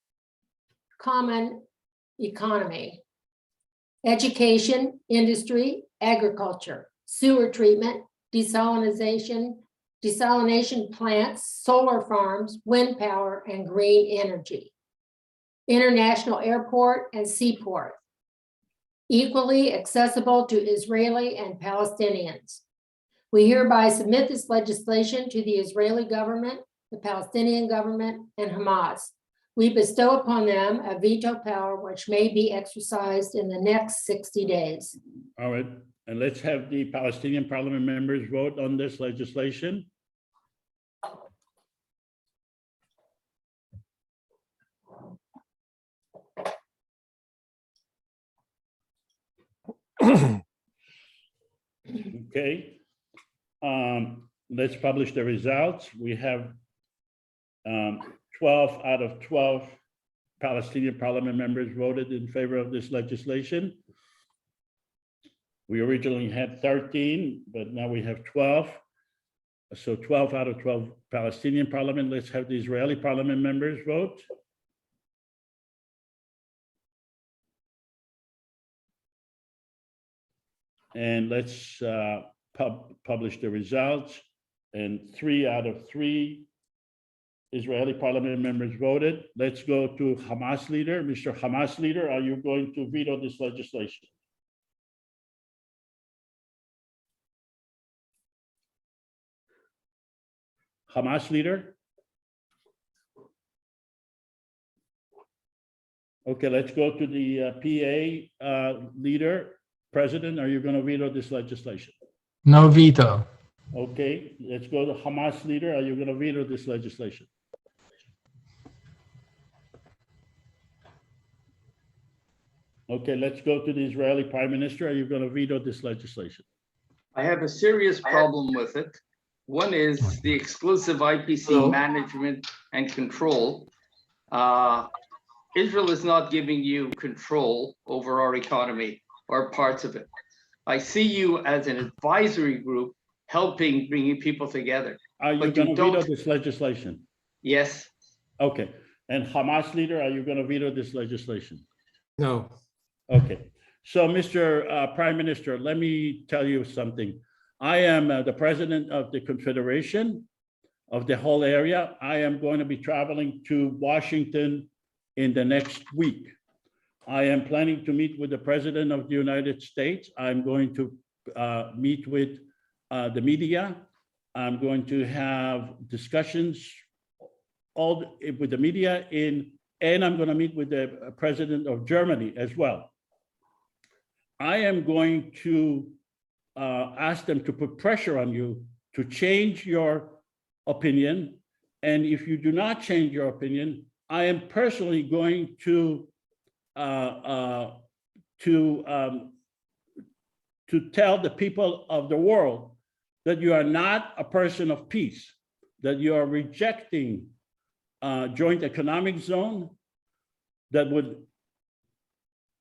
Common economy. Education, industry, agriculture, sewer treatment, desalination plants, solar farms, wind power, and green energy. International airport and seaport. Equally accessible to Israeli and Palestinians. We hereby submit this legislation to the Israeli government, the Palestinian government, and Hamas. We bestow upon them a veto power which may be exercised in the next 60 days. All right, and let's have the Palestinian parliament members vote on this legislation. Okay. Let's publish the results. We have 12 out of 12 Palestinian parliament members voted in favor of this legislation. We originally had 13, but now we have 12. So 12 out of 12 Palestinian parliament. Let's have the Israeli parliament members vote. And let's publish the results. And 3 out of 3 Israeli parliament members voted. Let's go to Hamas leader. Mr. Hamas leader, are you going to veto this legislation? Hamas leader? Okay, let's go to the PA leader. President, are you going to veto this legislation? No veto. Okay, let's go to Hamas leader. Are you going to veto this legislation? Okay, let's go to the Israeli prime minister. Are you going to veto this legislation? I have a serious problem with it. One is the exclusive IPC management and control. Israel is not giving you control over our economy or parts of it. I see you as an advisory group helping bringing people together. Are you But going you to veto don't- this legislation? Yes, Okay, and Hamas leader, are you going to veto this legislation? No. Okay, so Mr. Prime Minister, let me tell you something. I am the president of the Confederation of the whole area. I am going to be traveling to Washington in the next week. I am planning to meet with the President of the United States. I'm going to meet with the media. I'm going to have discussions with the media and I'm going to meet with the President of Germany as well. I am going to ask them to put pressure on you to change your opinion. And if you do not change your opinion, I am personally going to tell the people of the world that you are not a person of peace, that you are rejecting joint economic zone that would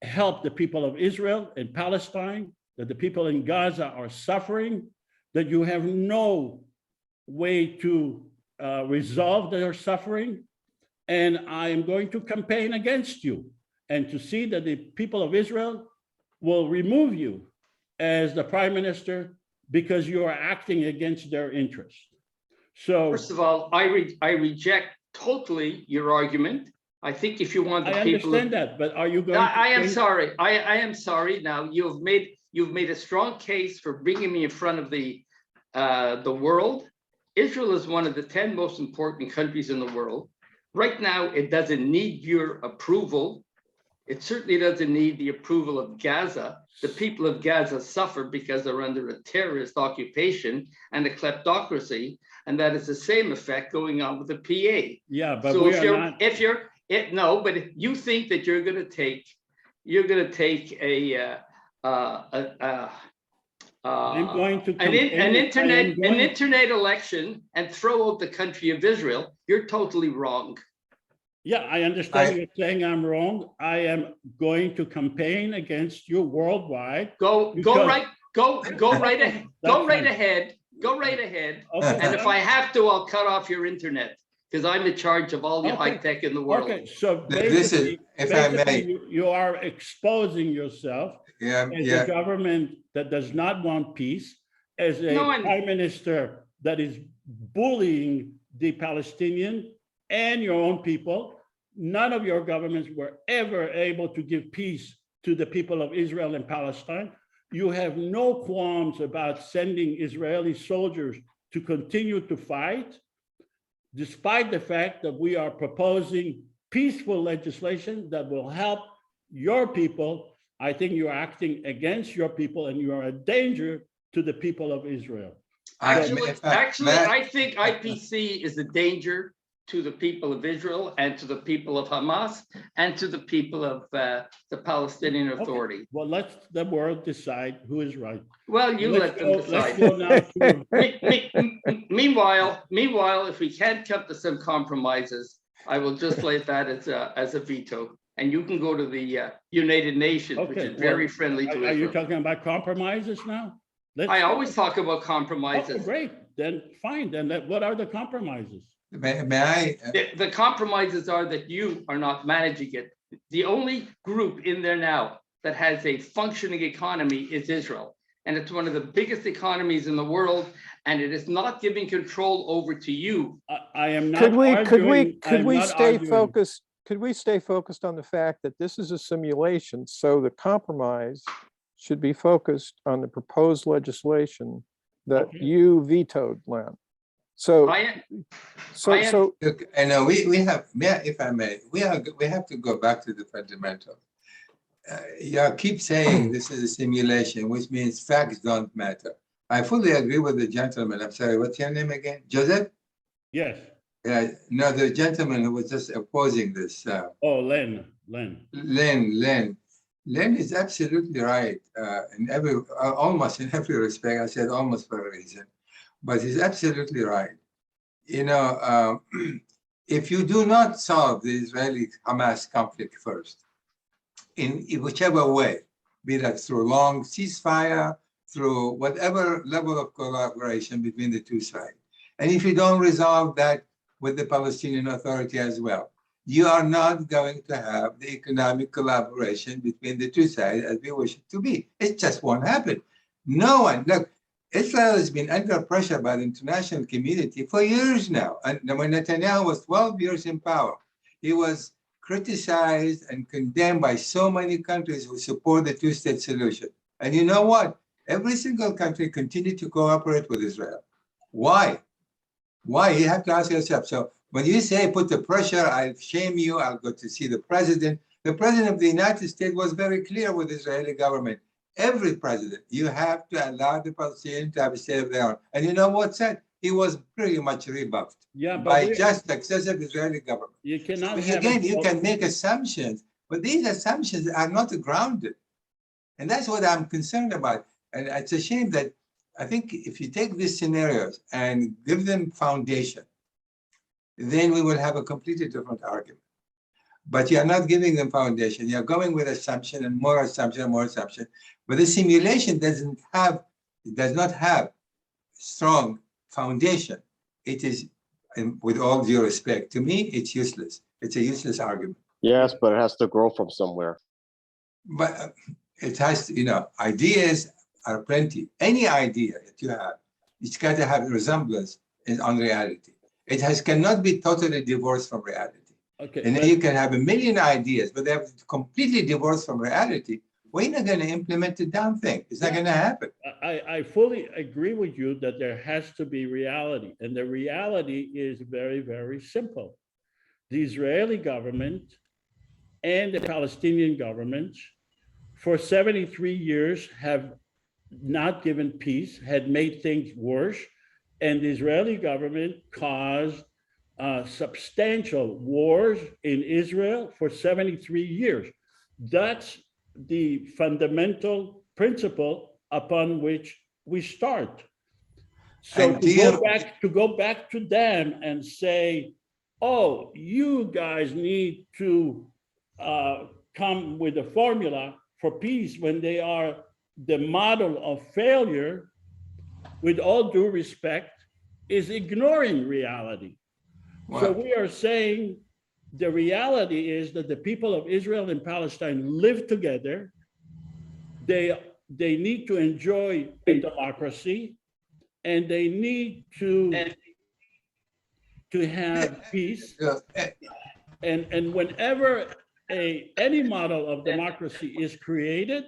help the people of Israel and Palestine, that the people in Gaza are suffering, that you have no way to resolve their suffering. And I am going to campaign against you and to see that the people of Israel will remove you as the prime minister because you are acting against their interests. So first of all, I reject totally your argument. I think if you want the I people. understand that, but are you going to I am change- sorry. I am sorry. Now you've made a strong case for bringing me in front of the world. Israel is one of the 10 most important countries in the world. Right now, it doesn't need your approval. It certainly doesn't need the approval of Gaza. The people of Gaza suffer because they're under a terrorist occupation and a kleptocracy, and that is the same effect going on with the PA. Yeah, but So we are not. no, but if you think that you're going to take I'm going to an internet election and throw out the country of Israel, you're totally wrong. Yeah, I understand you're saying I'm wrong. I am going to campaign against you worldwide. Go Because- right ahead. Go right ahead. Go right ahead. Okay. And if I have to, I'll cut off your internet because I'm in charge of all the Okay. high tech in the world. Okay, so This is, basically, if I may, you are exposing yourself as a government that does not want peace, as a No, prime minister that is bullying the Palestinian and your own people. None of your governments were ever able to give peace to the people of Israel and Palestine. You have no qualms about sending Israeli soldiers to continue to fight, despite the fact that we are proposing peaceful legislation that will help your people. I think you're acting against your people and you are a danger to the people of Israel. Actually, I think IPC is a danger to the people of Israel and to the people of Hamas and to the people of the Palestinian Authority. Okay. Well, let the world decide who is right. Well, you let them Let's decide. go now to Meanwhile, if we can't come to some compromises, I will just lay that as a veto. And you can go to the United Nations, which Okay, is very friendly to Are you Israel. talking about compromises now? I always talk about compromises. Okay, great. Then fine. Then what are the compromises? May I? The compromises are that you are not managing it. The only group in there now that has a functioning economy is Israel. And it's one of the biggest economies in the world, and it is not giving control over to you. I am not Could arguing. we I'm not stay arguing. focused? Could we stay focused on the fact that this is a simulation? So the compromise should be focused on the proposed legislation that Okay. you vetoed, Len. So, Look, I know we have, if I may, we have to go back to the fundamental. You keep saying this is a simulation, which means facts don't matter. I fully agree with the gentleman. I'm sorry, what's your name again? Joseph? Yes. No, the gentleman who was just opposing this. Oh, Len. Len is absolutely right in almost in every respect. I said almost for a reason, but he's absolutely right. You know, if you do not solve the Israeli-Hamas conflict first, in whichever way, be that through long ceasefire, through whatever level of collaboration between the two sides, and if you don't resolve that with the Palestinian Authority as well, you are not going to have the economic collaboration between the two sides as we wish it to be. It just won't happen. No one, look, Israel has been under pressure by the international community for years now. And when Netanyahu was 12 years in power, he was criticized and condemned by so many countries who support the two-state solution. And you know what? Every single country continued to cooperate with Israel. Why? Why? You have to ask yourself. So when you say put the pressure, I'll shame you, I'll go to see the president. The president of the United States was very clear with the Israeli government. Every president, you have to allow the Palestinians to have a state of their own. And you know what said? He was pretty much rebuffed by just excessive Israeli government. You cannot Again, you can make assumptions, but these assumptions are not grounded. And that's what I'm concerned about. And it's a shame that I think if you take these scenarios and give them foundation, then we will have a completely different argument. But you're not giving them foundation. You're going with assumption and more assumption and more assumption. But the simulation does not have strong foundation. It is, with all due respect, to me, it's useless. It's a useless argument. Yes, but it has to grow from somewhere. But it has to, ideas are plenty. Any idea that you have, it's got to have resemblance on reality. It cannot be totally divorced from reality. Okay. And then you can have a million ideas, but they're completely divorced from reality. We're not going to implement the damn thing. It's not going to happen. I fully agree with you that there has to be reality. And the reality is very, very simple. The Israeli government and the Palestinian government for 73 years have not given peace, had made things worse. And the Israeli government caused substantial wars in Israel for 73 years. That's the fundamental principle upon which we start. So to go back to them and say, oh, you guys need to come with a formula for peace when they are the model of failure, with all due respect, is ignoring reality. Wow. So we are saying the reality is that the people of Israel and Palestine live together. They need to enjoy a democracy, and they need to have peace. And whenever any model of democracy is created,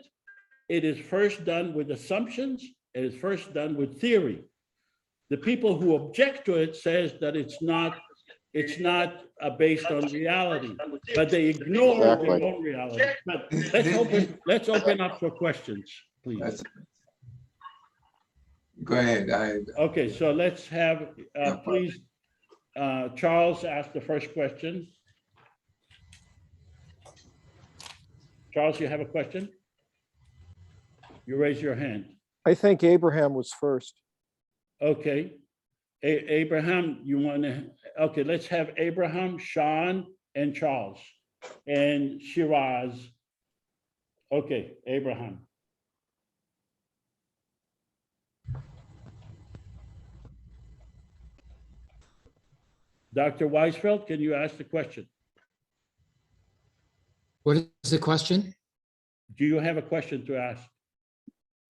it is first done with assumptions. It is first done with theory. The people who object to it says that it's not it's not based on reality, but they ignore Exactly. their own reality. But let's open up for questions, please. That's- Go ahead. Okay, so let's have, please, Charles ask the first question. Charles, you have a question? You raise your hand. I think Abraham was first. Okay. Abraham, you want to, okay, let's have Abraham, Sean, and Charles, and Shiraz. Okay, Abraham. Dr. Weisfeld, can you ask the question? What is the question? Do you have a question to ask?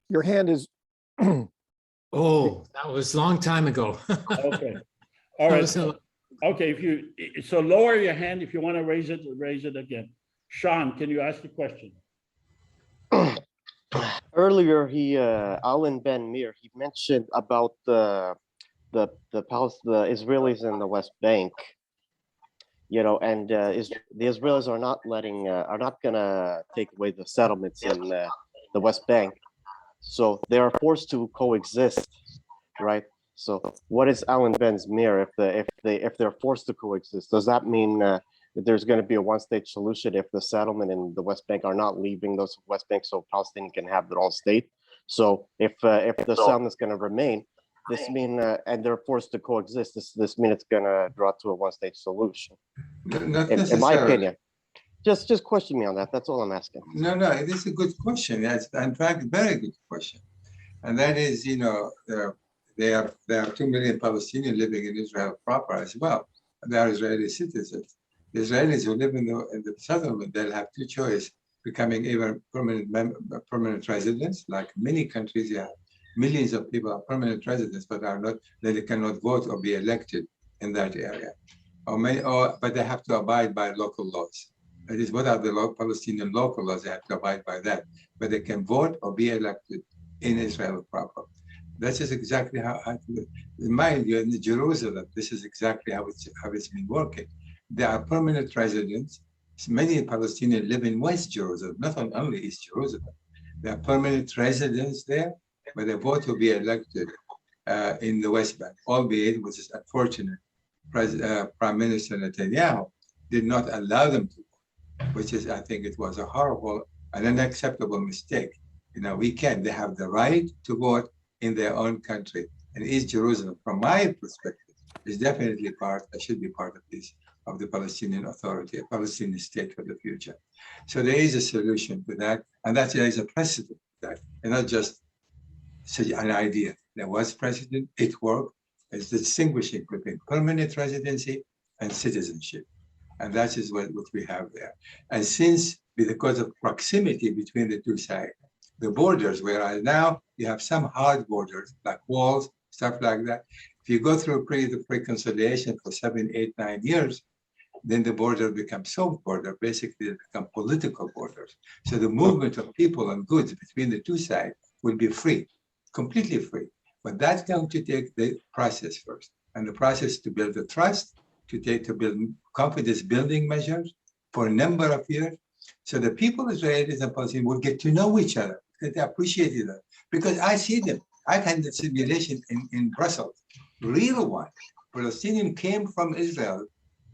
Your hand is, Oh, that was a long time ago. Okay. All That right. was a- Okay, so lower your hand if you want to raise it again. Sean, can you ask the question? Earlier, ALON Ben MEIR, he mentioned about the Israelis in the West Bank, you know, and the Israelis are not gonna take away the settlements in the West Bank, so they are forced to coexist, right? So what is ALON Ben's MEIR if they're forced to coexist? Does that mean that there's going to be a one-state solution if the settlement in the West Bank are not leaving those West Bank so Palestinians can have their own state? So if the settlement is going to remain, this mean and they're forced to coexist, this mean it's going to draw to a one-state solution? Not In my opinion, just question me on that. That's all I'm asking. No, it is a good question. That's in fact a very good question, and that is, you know, there are 2 million Palestinians living in Israel proper as well. They are Israeli citizens. The Israelis who live in the settlement, they'll have two choices: becoming either permanent residents, like many countries. You have millions of people are permanent residents, but they cannot vote or be elected in that area, but they have to abide by local laws. That is, what are the Palestinian local laws? They have to abide by that, but they can vote or be elected in Israel proper. That is exactly how, mind you, in Jerusalem, this is exactly how it's been working. There are permanent residents. Many Palestinians live in West Jerusalem, not only East Jerusalem. There are permanent residents there, but the vote will be elected in the West Bank, albeit, which is unfortunate, Prime Minister Netanyahu did not allow them to vote, which is, I think it was a horrible and unacceptable mistake. You know, they have the right to vote in their own country. And East Jerusalem, from my perspective, is definitely should be part of the Palestinian Authority, a Palestinian state for the future. So there is a solution to that, and there is a precedent for that, and not just an idea. There was precedent, it worked. It's distinguishing between permanent residency and citizenship. And that is what we have there. And since, because of proximity between the two sides, the borders, whereas now you have some hard borders, like walls, stuff like that. If you go through a period of reconciliation for 7, 8, 9 years, then the border becomes soft border. Basically, they become political borders. So the movement of people and goods between the two sides will be free, completely free. But that's going to take the process first. And the process to build the trust, to build confidence building measures for a number of years. So the people, Israelis and Palestinians, will get to know each other, because they appreciate each other. Because I see them. I had the simulation in Brussels, real one. Palestinians came from Israel,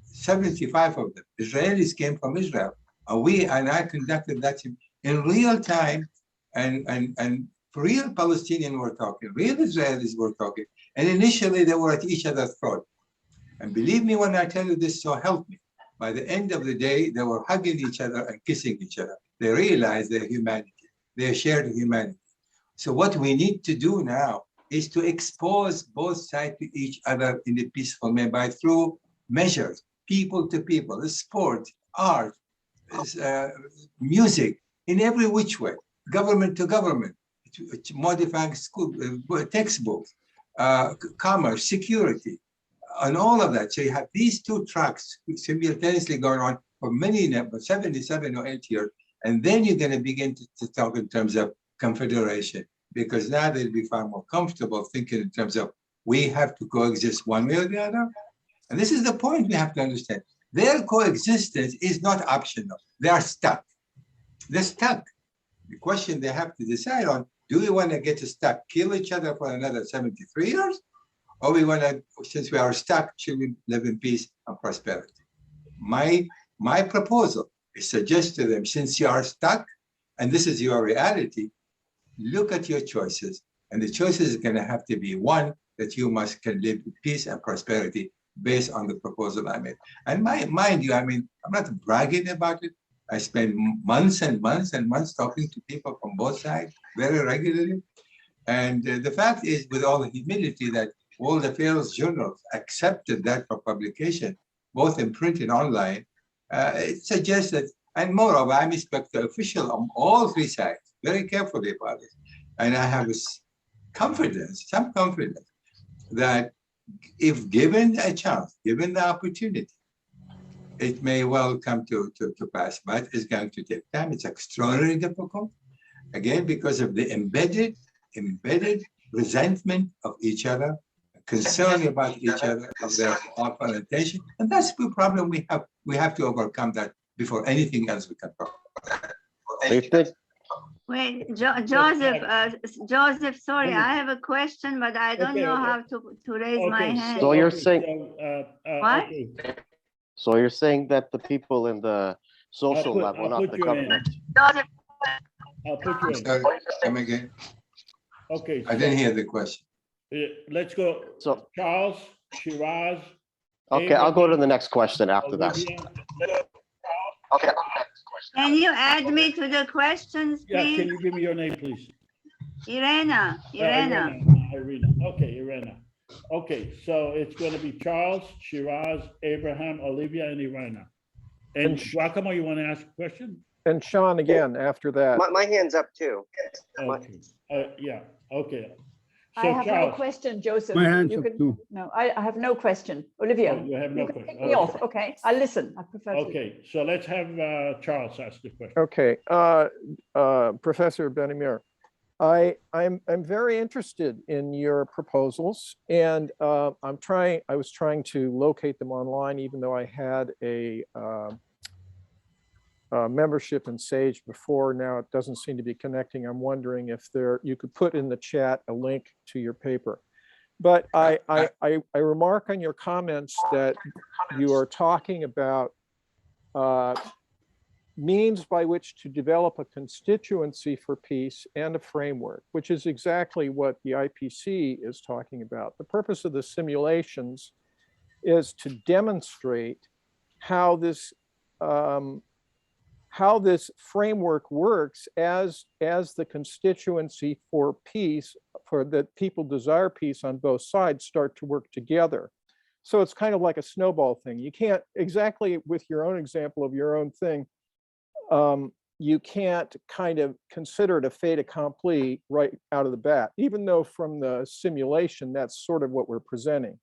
75 of them. Israelis came from Israel. And I conducted that in real time, and real Palestinians were talking, real Israelis were talking. And initially they were at each other's throat. And believe me when I tell you this, so help me. By the end of the day, they were hugging each other and kissing each other. They realized their humanity, their shared humanity. So what we need to do now is to expose both sides to each other in a peaceful manner through measures, people to people, sport, art, music, in every which way, government to government, modifying school textbooks, commerce, security, and all of that. So you have these two tracks simultaneously going on for many, 77 or 8 years, and then you're going to begin to talk in terms of confederation, because now they'll be far more comfortable thinking in terms of we have to coexist one way or the other, And this is the point we have to understand. Their coexistence is not optional. They are stuck. They're stuck. The question they have to decide on, do we want to get stuck, kill each other for another 73 years? Or we want to, since we are stuck, should we live in peace and prosperity? My proposal is suggest to them, since you are stuck, and this is your reality, look at your choices. And the choices is going to have to be one that you can live with peace and prosperity based on the proposal I made. And mind you, I mean, I'm not bragging about it. I spend months and months and months talking to people from both sides very regularly. And the fact is, with all the humility, that all the affairs journals accepted that for publication, both in print and online. It suggests that, and moreover, I expect the official on all three sides very carefully about it. And I have confidence, some confidence, that if given a chance, given the opportunity, it may well come to pass, but it's going to take time. It's extraordinarily difficult, again, because of the embedded resentment of each other, concern about each other, of their orientation, and that's the problem we have. We have to overcome that before anything else we can talk about. Wait, Joseph, sorry, I have a question, but I don't know how to raise my hand. So you're saying, What? so you're saying that the people in the social level, not the government. Joseph, I'll put you in. Sorry, come again. Okay. I didn't hear the question. Let's go. So Charles, Shiraz. okay, I'll go to the next question after that. Okay. Can you add me to the questions, Yeah, please? can you give me your name, please? Irena. Irena. Okay, Irena. Okay, so it's going to be Charles, Shiraz, Abraham, Olivia, and Irena. And Giacomo, you want to ask a question? And Sean again after that. My hand's up too. Okay. Yeah. Okay. I So have no Charles, question, Joseph. My hand's You up can- too. No, I have no question. Olivia. Oh, you have no can question. take me off. Okay, I'll listen. I prefer to. okay, so let's have Charles ask the question. Okay, Professor Benamir, I'm very interested in your proposals, and I was trying to locate them online, even though I had a membership in Sage before. Now it doesn't seem to be connecting. I'm wondering if you could put in the chat a link to your paper. But I remark on your comments that you are talking about means by which to develop a constituency for peace and a framework, which is exactly what the IPC is talking about. The purpose of the simulations is to demonstrate how this framework works as the constituency for peace, for that people desire peace on both sides, start to work together. So it's kind of like a snowball thing. You can't, exactly with your own example of your own thing, you can't kind of consider it a fait accompli right out of the bat, even though from the simulation, that's sort of what we're presenting.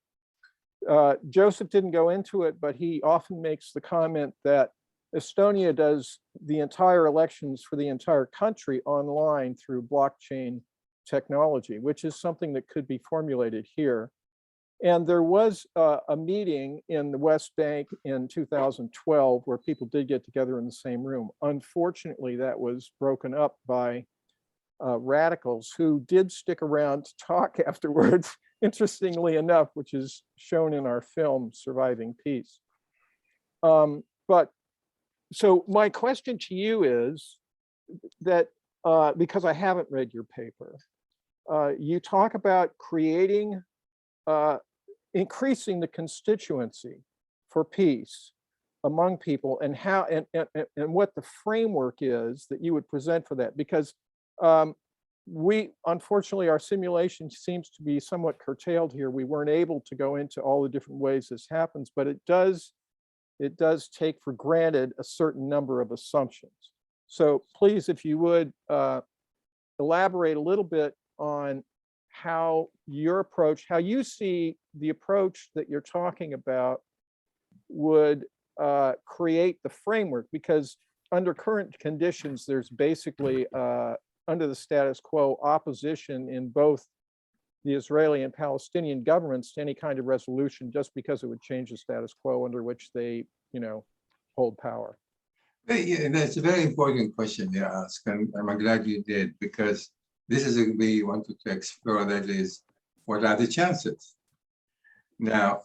Joseph didn't go into it, but he often makes the comment that Estonia does the entire elections for the entire country online through blockchain technology, which is something that could be formulated here. And there was a meeting in the West Bank in 2012 where people did get together in the same room. Unfortunately, that was broken up by radicals who did stick around to talk afterwards, interestingly enough, which is shown in our film, Surviving Peace. So my question to you is that, because I haven't read your paper, you talk about creating, increasing the constituency for peace among people, and how and what the framework is that you would present for that. Because unfortunately, our simulation seems to be somewhat curtailed here. We weren't able to go into all the different ways this happens, but it does take for granted a certain number of assumptions. So please, if you would, elaborate a little bit on how your approach, how you see the approach that you're talking about would create the framework, because under current conditions, there's basically, under the status quo, opposition in both the Israeli and Palestinian governments to any kind of resolution just because it would change the status quo under which they, hold power? Yeah, that's a very important question you ask, and I'm glad you did, because this is what we wanted to explore, that is, what are the chances? Now,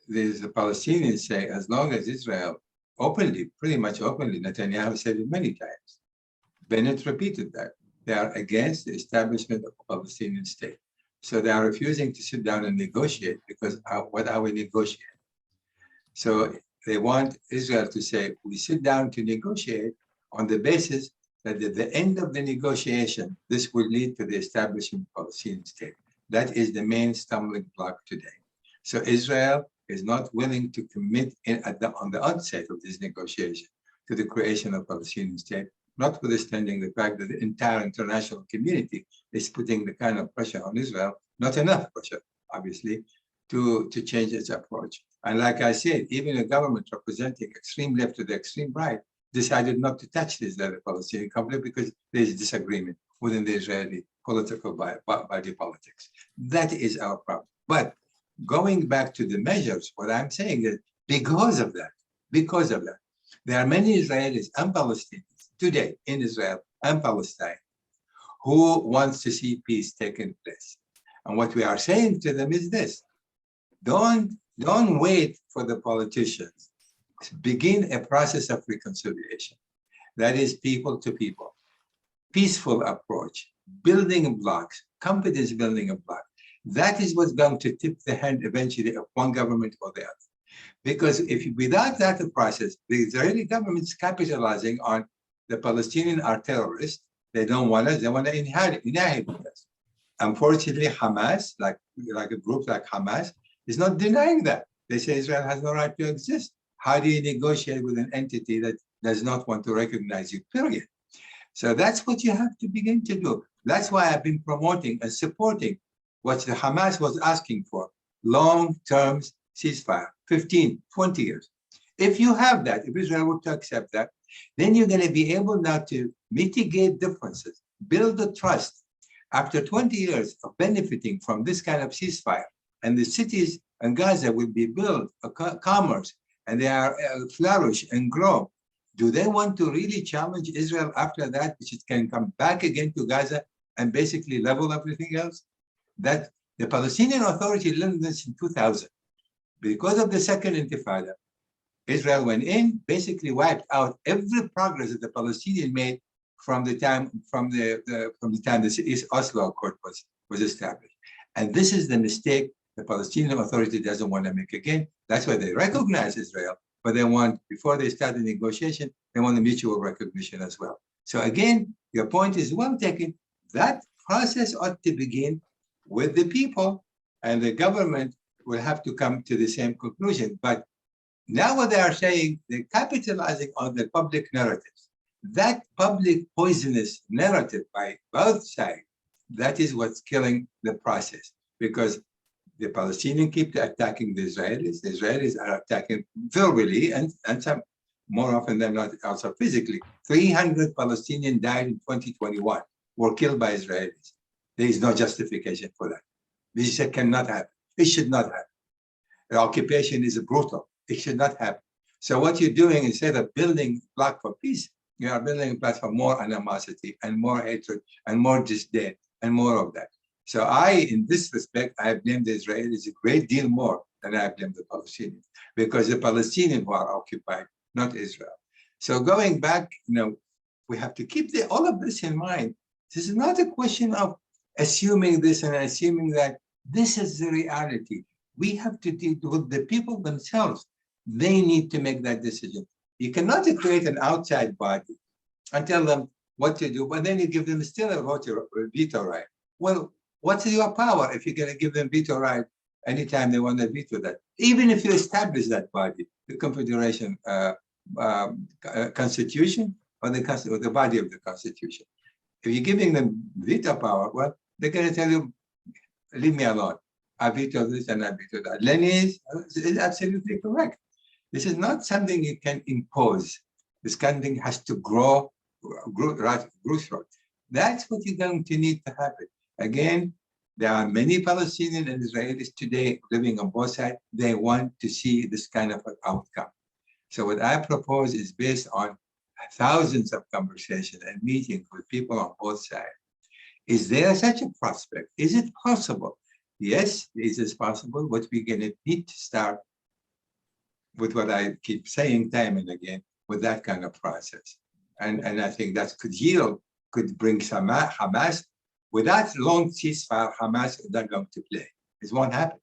the Palestinians say, as long as Israel openly, pretty much openly, Netanyahu said it many times, Bennett repeated that, they are against the establishment of a Palestinian state. So they are refusing to sit down and negotiate, because what are we negotiating? So they want Israel to say, we sit down to negotiate on the basis that at the end of the negotiation, this will lead to the establishment of a Palestinian state. That is the main stumbling block today. So Israel is not willing to commit on the outset of this negotiation to the creation of a Palestinian state, notwithstanding the fact that the entire international community is putting the kind of pressure on Israel, not enough pressure, obviously, to change its approach. And like I said, even a government representing extreme left to the extreme right decided not to touch the Israeli-Palestinian conflict because there is disagreement within the Israeli political body politics. That is our problem. But going back to the measures, what I'm saying is because of that, there are many Israelis and Palestinians today in Israel and Palestine who wants to see peace taking place. And what we are saying to them is this: don't wait for the politicians. Begin a process of reconciliation. That is people to people, peaceful approach, building blocks, confidence building a block. That is what's going to tip the hand eventually of one government or the other. Because without that process, the Israeli government is capitalizing on the Palestinians are terrorists. They don't want us, they want to annihilate us. Unfortunately, Hamas, like a group like Hamas, is not denying that. They say Israel has no right to exist. How do you negotiate with an entity that does not want to recognize you, period? So that's what you have to begin to do. That's why I've been promoting and supporting what the Hamas was asking for, long-term ceasefire, 15, 20 years. If you have that, if Israel were to accept that, then you're going to be able now to mitigate differences, build the trust. After 20 years of benefiting from this kind of ceasefire, and the cities in Gaza will be built, commerce, and they are flourish and grow. Do they want to really challenge Israel after that, which it can come back again to Gaza and basically level everything else? That the Palestinian Authority learned this in 2000. Because of the second Intifada, Israel went in, basically wiped out every progress that the Palestinians made from the time the Oslo Accord was established. And this is the mistake the Palestinian Authority doesn't want to make again. That's why they recognize Israel, but they want, before they start the negotiation, they want a mutual recognition as well. So again, your point is well taken. That process ought to begin with the people, and the government will have to come to the same conclusion. But now what they are saying, they're capitalizing on the public narratives. That public poisonous narrative by both sides, that is what's killing the process, because the Palestinians keep attacking the Israelis are attacking verbally and some more often than not also physically. 300 Palestinians died in 2021, were killed by Israelis. There is no justification for that. This cannot happen. It should not happen. The occupation is brutal. It should not happen. So what you're doing, instead of building a block for peace, you are building a block for more animosity and more hatred and more disdain and more of that. So in this respect, I blame the Israelis a great deal more than I blame the Palestinians, because the Palestinians who are occupied, not Israel. So going back, we have to keep all of this in mind. This is not a question of assuming this and assuming that. This is the reality. We have to deal with the people themselves. They need to make that decision. You cannot create an outside body and tell them what to do, but then you give them still a veto right. Well, what's your power if you're going to give them veto right anytime they want to veto that? Even if you establish that body, the Confederation Constitution or the body of the Constitution. If you're giving them veto power, well, they're going to tell you, leave me alone. I veto this and I veto that. Lenny is absolutely correct. This is not something you can impose. This kind of thing has to grow through. That's what you're going to need to happen. Again, There are many Palestinian and Israelis today living on both sides. They want to see this kind of an outcome. So what I propose is based on thousands of conversations and meetings with people on both sides. Is there such a prospect? Is it possible? Yes, it is possible, but we're going to need to start with what I keep saying time and again, with that kind of process. And I think that could bring some Hamas. Without long ceasefire, Hamas is not going to play. It won't happen.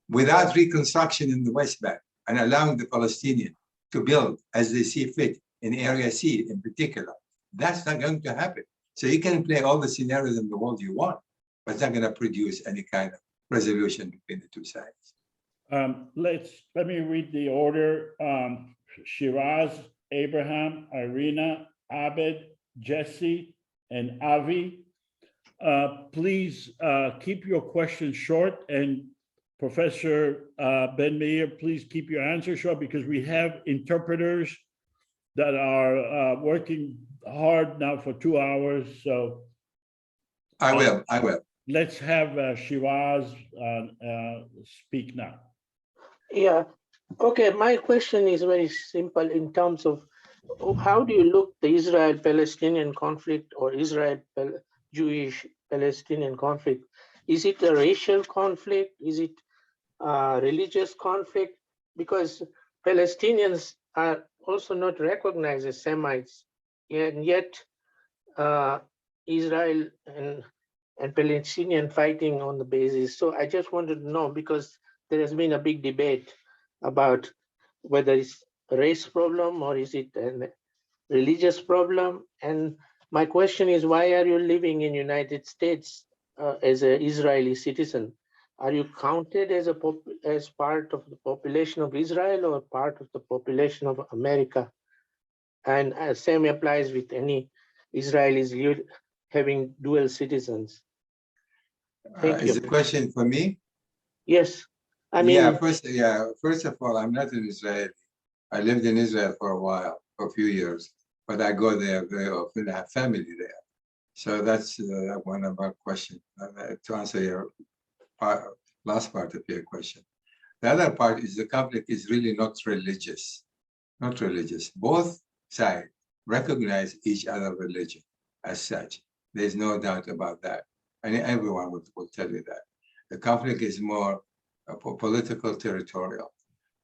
Without reconstruction in the West Bank and allowing the Palestinians to build as they see fit in Area C in particular, that's not going to happen. So you can play all the scenarios in the world you want, but it's not going to produce any kind of resolution between the two sides. Let me read the order. Shiraz, Abraham, Irina, Abed, Jesse, and Avi. Please keep your questions short, and Professor Ben Meir, please keep your answers short, because we have interpreters that are working hard now for 2 hours. So I will. Let's have Shiraz speak now. Yeah. Okay. My question is very simple in terms of how do you look the Israel-Palestinian conflict or Israel-Jewish-Palestinian conflict? Is it a racial conflict? Is it a religious conflict? Because Palestinians are also not recognized as Semites, and yet Israel and Palestinian fighting on the basis. So I just wanted to know, because there has been a big debate about whether it's a race problem or is it a religious problem. And my question is, why are you living in United States as an Israeli citizen? Are you counted as part of the population of Israel or part of the population of America? And same applies with any Israelis having dual citizens. Thank you. Is the question for me? Yes. I mean, first of all, I'm not an Israeli. I lived in Israel for a while, for a few years, but I go there very often. I have family there. So that's one of our questions. To answer your last part of your question. The other part is the conflict is really not religious. Not religious. Both sides recognize each other's religion as such. There's no doubt about that. And everyone will tell you that. The conflict is more political, territorial.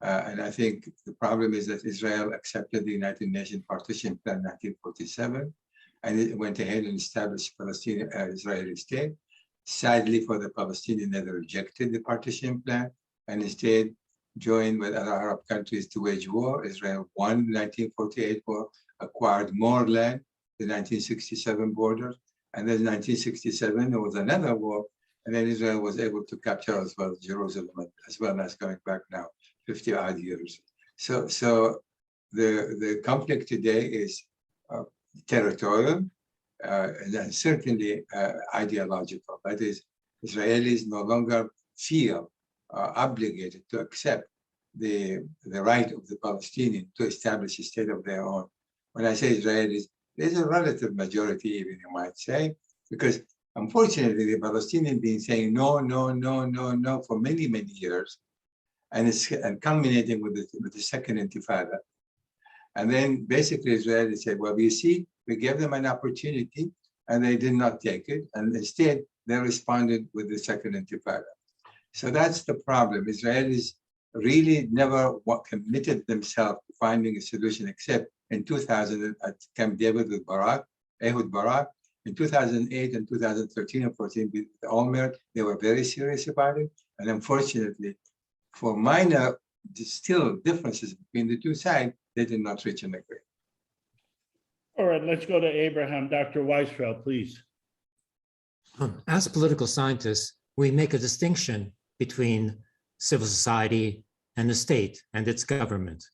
And I think the problem is that Israel accepted the United Nations Partition Plan 1947, and it went ahead and established Palestinian Israeli state. Sadly for the Palestinians, they rejected the partition plan and instead joined with other Arab countries to wage war. Israel won the 1948 war, acquired more land, the 1967 borders, and then 1967 there was another war, and then Israel was able to capture as well Jerusalem, as well as going back now 50 odd years. So the conflict today is territorial and certainly ideological. That is, Israelis no longer feel obligated to accept the right of the Palestinians to establish a state of their own. When I say Israelis, there's a relative majority, even you might say, because unfortunately the Palestinians been saying no, no, no, no, no for many, many years, and it's culminating with the second Intifada. And then basically Israelis said, well, you see, we gave them an opportunity and they did not take it. And instead they responded with the second Intifada. So that's the problem. Israelis really never committed themselves to finding a solution, except in 2000 at Camp David with Ehud Barak. In 2008 and 2013 and 14 with Olmert, they were very serious about it. And unfortunately, for minor still differences between the two sides, they did not reach an agreement. All right, let's go to Abraham. Dr. Weisfeld, please. As political scientists, we make a distinction between civil society and the state and its government.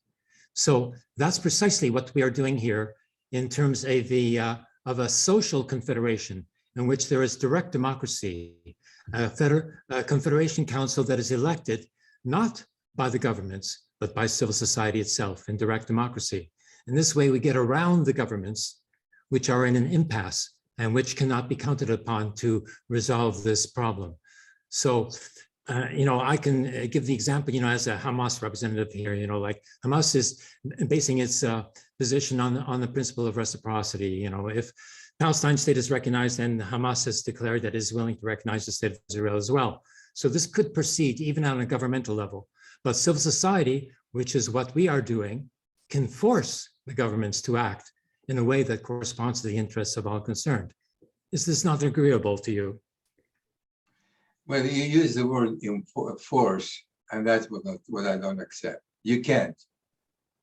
So that's precisely what we are doing here in terms of a social confederation in which there is direct democracy, a confederation council that is elected not by the governments, but by civil society itself in direct democracy. In this way, we get around the governments, which are in an impasse and which cannot be counted upon to resolve this problem. So, I can give the example, as a Hamas representative here, like Hamas is basing its position on the principle of reciprocity. If Palestine state is recognized, then Hamas has declared that it is willing to recognize the state of Israel as well. So this could proceed even on a governmental level, but civil society, which is what we are doing, can force the governments to act in a way that corresponds to the interests of all concerned. Is this not agreeable to you? Well, you use the word force, and that's what I don't accept. You can't.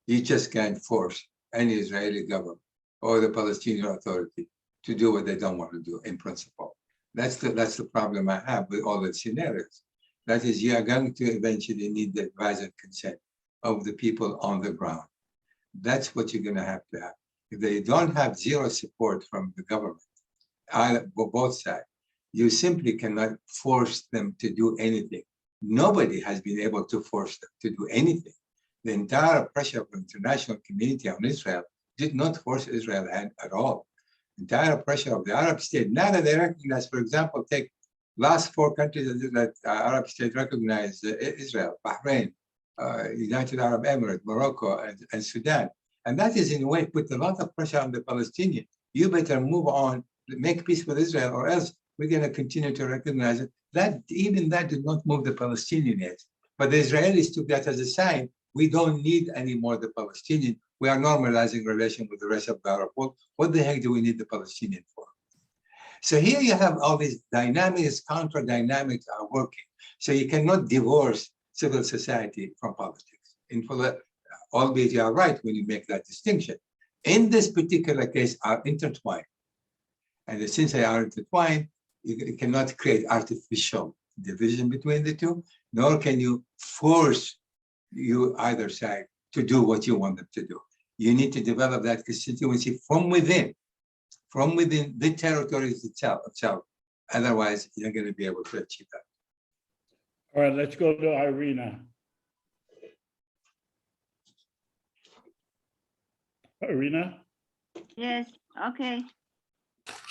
You just can't force any Israeli government or the Palestinian Authority to do what they don't want to do in principle. That's the problem I have with all the scenarios. That is, you are going to eventually need the advice and consent of the people on the ground. That's what you're going to have. If they don't have zero support from the government, both sides, you simply cannot force them to do anything. Nobody has been able to force them to do anything. The entire pressure of the international community on Israel did not force Israel at all. The entire pressure of the Arab state, now that they recognize, for example, take last 4 countries that Arab state recognize Israel, Bahrain, United Arab Emirates, Morocco, and Sudan. And that is in a way put a lot of pressure on the Palestinians. You better move on, make peace with Israel, or else we're going to continue to recognize it. Even that did not move the Palestinians. But the Israelis took that as a sign. We don't need any more the Palestinian. We are normalizing relation with the rest of the Arab world. What the heck do we need the Palestinian for? So here you have all these dynamics, counter dynamics are working. So you cannot divorce civil society from politics. Albeit you are right when you make that distinction. In this particular case, are intertwined. And since they are intertwined, you cannot create artificial division between the two, nor can you force either side to do what you want them to do. You need to develop that constituency from within the territories itself. Otherwise, you're going to be able to achieve that. All right, let's go to Irina. Irina? Yes, okay.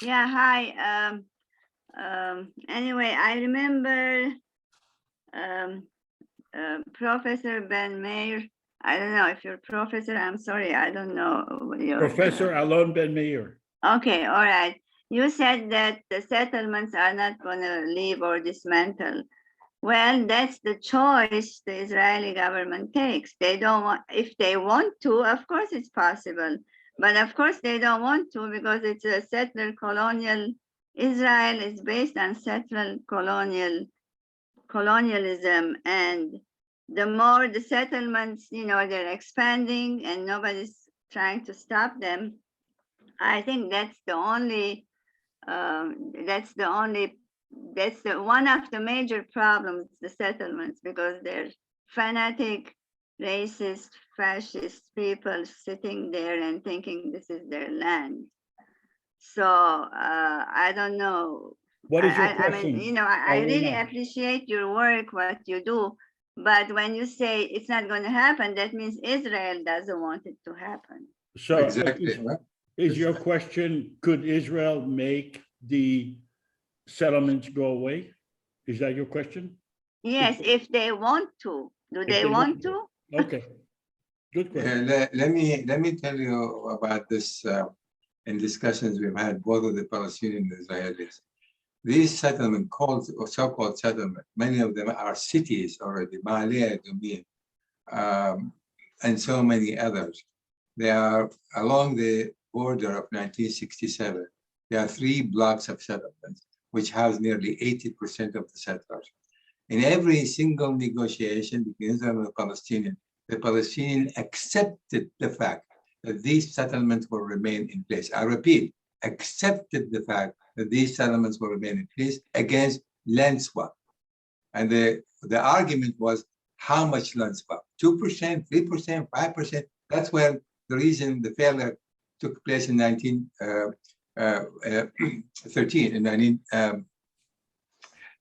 Yeah, hi. Anyway, I remember Professor Ben MEIR. I don't know if you're professor, I'm sorry, I don't know. Professor ALON Ben MEIR. Okay, all right. You said that the settlements are not going to leave or dismantle. Well, that's the choice the Israeli government takes. They don't want, if they want to, of course it's possible. But of course they don't want to because it's a settler colonial. Israel is based on settler colonialism, and the more the settlements, they're expanding and nobody's trying to stop them. I think that's one of the major problems, the settlements, because they're fanatic, racist, fascist people sitting there and thinking this is their land. So I don't know. What is your question? I mean, I really appreciate your work, what you do. But when you say it's not going to happen, that means Israel doesn't want it to happen. So exactly. Is your question, could Israel make the settlements go away? Is that your question? Yes, if they want to. Do they want to? Okay, good question. Let me tell you about this in discussions we've had, both of the Palestinian and Israelis. These settlements, so-called settlement, many of them are cities already, Ma'aleh, Adumim, and so many others. They are along the border of 1967. There are 3 blocks of settlements, which house nearly 80% of the settlers. In every single negotiation between Israel and the Palestinian accepted the fact that these settlements will remain in place. I repeat, accepted the fact that these settlements will remain in place against land swap. And the argument was how much land swap? 2%, 3%, 5%? That's where the reason the failure took place in 1913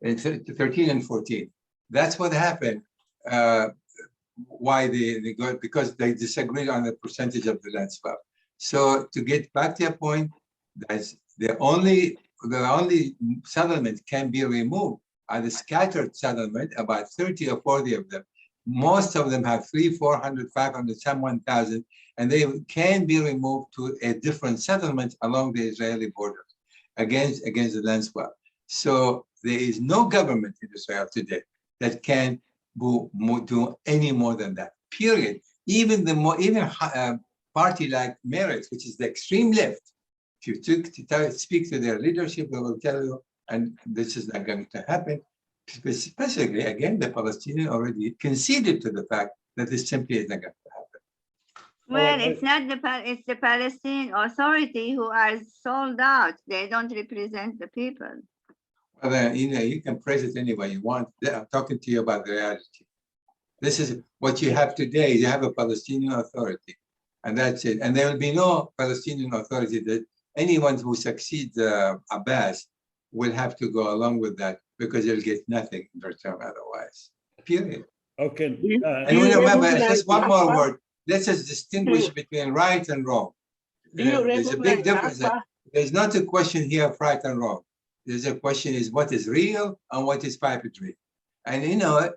and 13 and 14. That's what happened. Why they got, because they disagreed on the percentage of the land swap. So to get back to your point, The only settlement can be removed are the scattered settlement, about 30 or 40 of them. Most of them have 300, 400, 500, some 1,000, and they can be removed to a different settlement along the Israeli border against the land swap. So there is no government in Israel today that can do any more than that. Period. Even party like MEIR, which is the extreme left, if you speak to their leadership, they will tell you, and this is not going to happen. Specifically, again, the Palestinians already conceded to the fact that this simply is not going to happen. Well, it's not it's the Palestinian Authority who are sold out. They don't represent the people. Well, then, you can praise it any way you want. I'm talking to you about the reality. This is what you have today. You have a Palestinian Authority, and that's it. And there will be no Palestinian Authority that anyone who succeeds Abbas will have to go along with that, because they'll get nothing in return otherwise. Period. Okay. And remember, just one more word. Let's just distinguish between right and wrong. There's a big difference. There's not a question here of right and wrong. There's a question is what is real and what is puppetry. And in our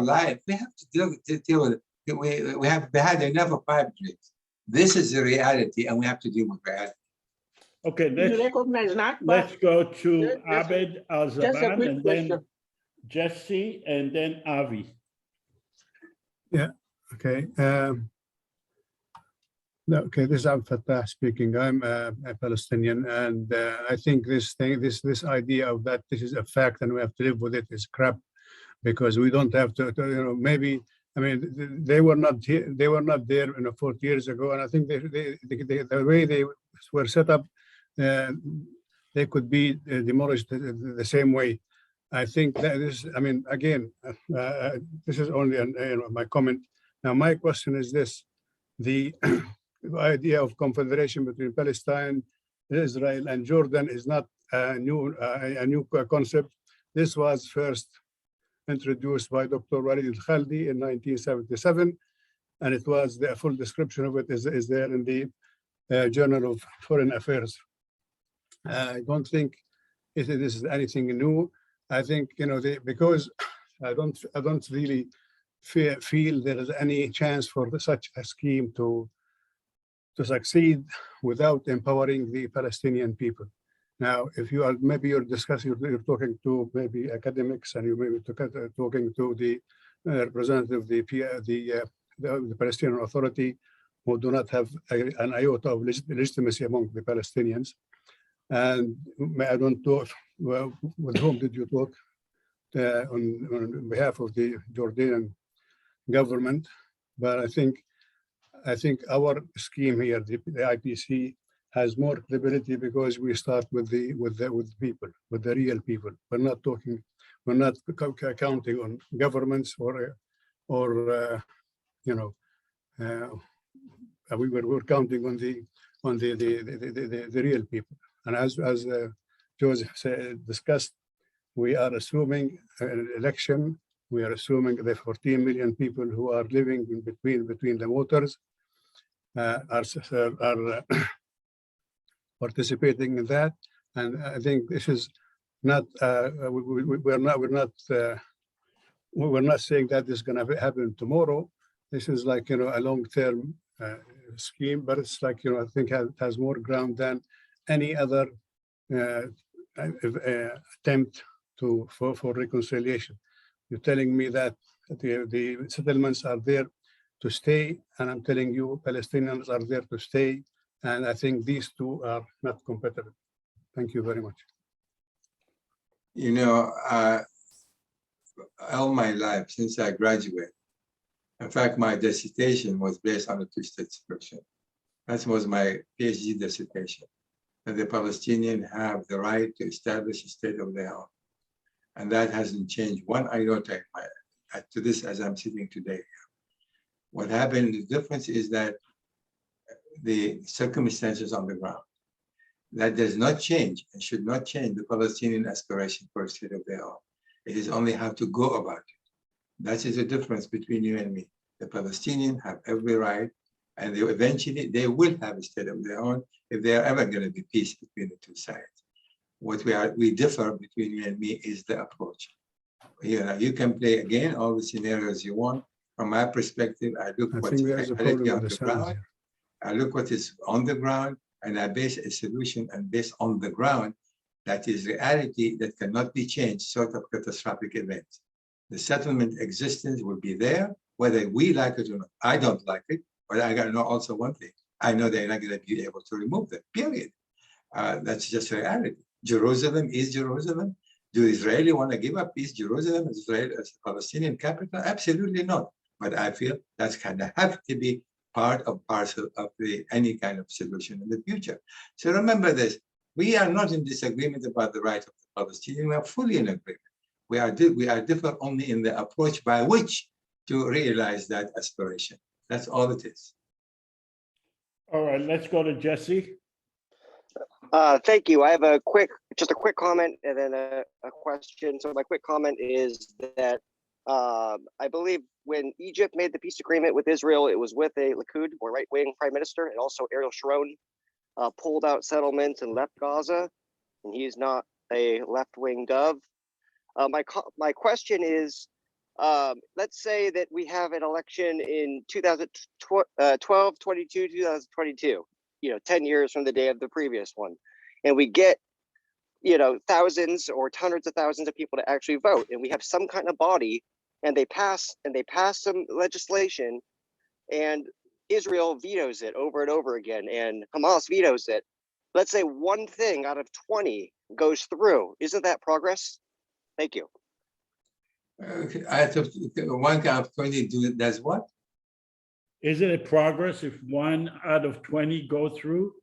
life, we have to deal with it. We have had enough of puppetry. This is the reality, and we have to deal with reality. Okay, let's go to Abed Al-Zaman, and then Jesse, and then Avi. Yeah, okay. Okay, this is Al Fattah speaking. I'm a Palestinian, and I think this idea of that this is a fact and we have to live with it is crap, because we don't have to maybe, I mean, they were not here, they were not there 40 years ago, and I think the way they were set up, they could be demolished the same way. I think that is, I mean, again, this is only my comment. Now, my question is this: the idea of confederation between Palestine, Israel, and Jordan is not a new concept. This was first introduced by Dr. Walid al-Khaldi in 1977, and it was the full description of it is there in the Journal of Foreign Affairs. I don't think this is anything new. I think because I don't really feel there is any chance for such a scheme to succeed without empowering the Palestinian people. Now, if you are you're discussing, you're talking to maybe academics, and you may be talking to the representative of the Palestinian Authority, who do not have an iota of legitimacy among the Palestinians. And I don't know with whom did you talk on behalf of the Jordanian government, but I think our scheme here, the IPC, has more credibility because we start with people, with the real people. We're not counting on governments or we're counting on the real people. And as Joseph discussed, we are assuming an election. We are assuming the 14 million people who are living in between the waters are participating in that. And I think this is not we're not saying that this is going to happen tomorrow. This is like a long-term scheme, but it's like I think it has more ground than any other attempt for reconciliation. You're telling me that the settlements are there to stay, and I'm telling you Palestinians are there to stay, and I think these two are not compatible. Thank you very much. All my life since I graduated, in fact, my dissertation was based on a two-state solution. That was my PhD dissertation, that the Palestinians have the right to establish a state of their own. And that hasn't changed one iota to this as I'm sitting today. What happened, the difference is that the circumstances on the ground, that does not change and should not change the Palestinian aspiration for a state of their own. It is only how to go about it. That is the difference between you and me. The Palestinians have every right and eventually they will have a state of their own if there are ever going to be peace between the two sides. What we differ between you and me is the approach. You can play again all the scenarios you want. From my perspective, I look I what's think there's a reality problem on with the the sound ground. here. I look what is on the ground, and I base a solution and based on the ground that is reality that cannot be changed, sort of catastrophic events. The settlement existence will be there, whether we like it or not. I don't like it, but I gotta know also one thing. I know they're not gonna be able to remove them, period. That's just reality. Jerusalem is Jerusalem. Do Israeli want to give up East Jerusalem as Israel as a Palestinian capital? Absolutely not. But I feel that's kind of have to be part of parcel of any kind of solution in the future. So remember this, we are not in disagreement about the right of the Palestinians, we are fully in agreement. We are different only in the approach by which to realize that aspiration. That's all it is. All right, let's go to Jesse. Thank you. I have just a quick comment and then a question. So my quick comment is that I believe when Egypt made the peace agreement with Israel, it was with a Likud or right-wing prime minister, and also Ariel Sharon pulled out settlements and left Gaza, and he's not a left-wing dove. My question is, let's say that we have an election in 2012, 22, 2022, 10 years from the day of the previous one, and we get, thousands or hundreds of thousands of people to actually vote, and we have some kind of body, and they pass some legislation, and Israel vetoes it over and over again, and Hamas vetoes it. Let's say one thing out of 20 goes through. Isn't that progress? Thank you. Out of one out of 20 does what? Isn't it progress if 1 out of 20 go through?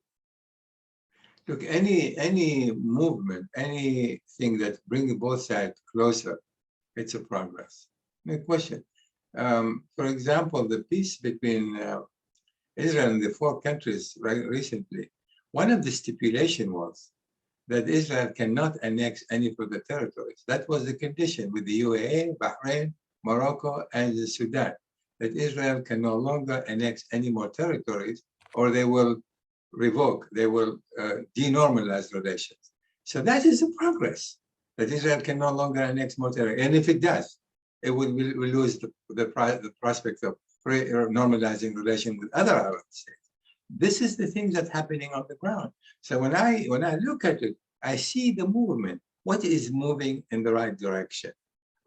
Look, any movement, anything that brings both sides closer, it's a progress. No question. For example, the peace between Israel and the 4 countries recently, one of the stipulation was that Israel cannot annex any further territories. That was the condition with the UAE, Bahrain, Morocco, and Sudan, that Israel can no longer annex any more territories, or they will revoke, they will denormalize relations. So that is a progress, that Israel can no longer annex more territory. And if it does, it will lose the prospect of normalizing relations with other Arab states. This is the thing that's happening on the ground. So when I look at it, I see the movement. What is moving in the right direction?